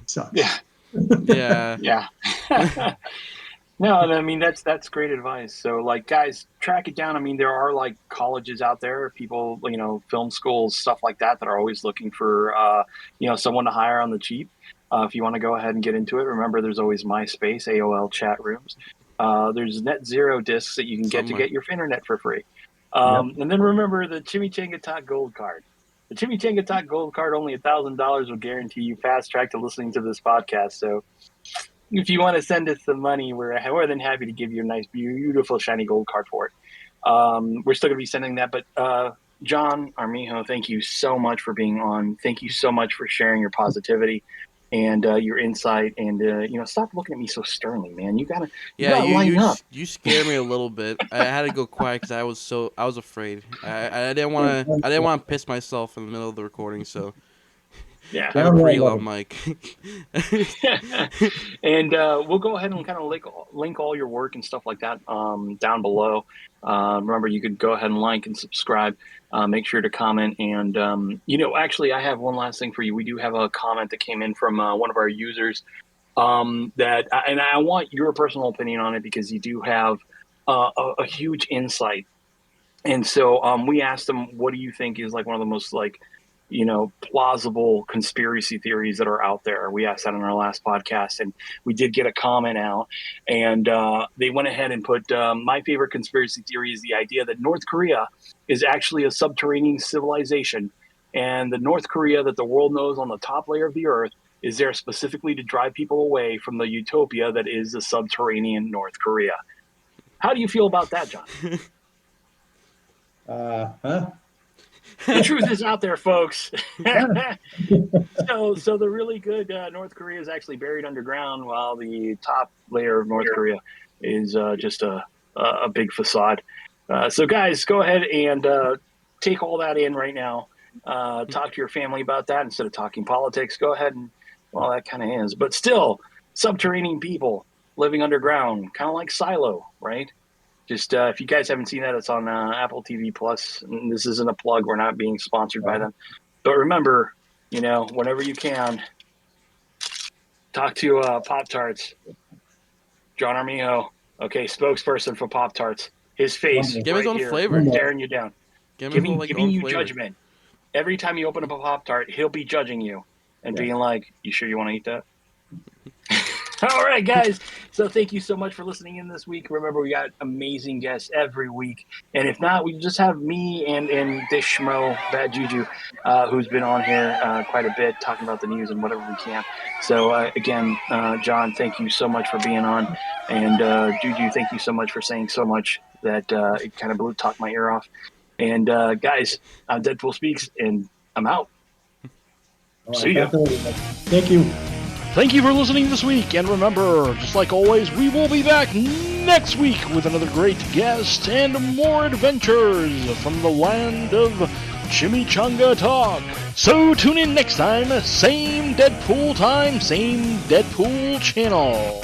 Sucks. Yeah. Yeah. No, I mean that's great advice. So like guys, track it down. I mean, there are like colleges out there, people, film schools, stuff like that are always looking for someone to hire on the cheap. If you want to go ahead and get into it, remember there's always MySpace, AOL chat rooms. There's net zero discs that you can get to get your internet for free. And then remember the Chimichanga Talk Gold Card. The Chimichanga Talk Gold Card, only $1,000 will guarantee you fast track to listening to this podcast. So if you want to send us some money, we're more than happy to give you a nice, beautiful, shiny gold card for it. We're still going to be sending that. But John Armijo, thank you so much for being on. Thank you so much for sharing your positivity and your insight. And, stop looking at me so sternly, man. You gotta line up. You scared me a little bit. I had to go quiet because I was afraid. I didn't want to piss myself in the middle of the recording, so. Yeah, I have a pretty loud mic. And we'll go ahead and kind of link all your work and stuff like that down below. Remember, you could go ahead and like and subscribe. Make sure to comment. And, actually, I have one last thing for you. We do have a comment that came in from one of our users and I want your personal opinion on it because you do have a huge insight. And so we asked him, what do you think is like one of the most plausible conspiracy theories that are out there? We asked that on our last podcast, and we did get a comment out, and they went ahead and put my favorite conspiracy theory is the idea that North Korea is actually a subterranean civilization, and the North Korea that the world knows on the top layer of the earth is there specifically to drive people away from the utopia that is the subterranean North Korea. How do you feel about that, John? The truth is out there, folks. So the really good North Korea is actually buried underground, while the top layer of North Korea is just a big facade. So guys, go ahead and take all that in right now. Talk to your family about that instead of talking politics. Go ahead and, well, that kind of is. But still, subterranean people living underground, kind of like Silo, right? Just if you guys haven't seen that, it's on Apple TV Plus. And this isn't a plug. We're not being sponsored by them. But remember, whenever you can, talk to Pop-Tarts. John Armijo, spokesperson for Pop-Tarts. His face give right his own here, flavor, staring you down, giving you judgment. Every time you open up a Pop-Tart, he'll be judging you and being like, "You sure you want to eat that?" All right, guys. So thank you so much for listening in this week. Remember, we got amazing guests every week. And if not, we just have me and this schmo, Bad Juju, who's been on here quite a bit, talking about the news and whatever we can. So, again, John, thank you so much for being on. And Juju, thank you so much for saying so much that it kind of talked my ear off. And, guys, I'm Deadpool Speaks, and I'm out. See ya. Thank you. Thank you for listening this week, and remember, just like always, we will be back next week with another great guest and more adventures from the land of Chimichanga Talk. So tune in next time, same Deadpool time, same Deadpool channel.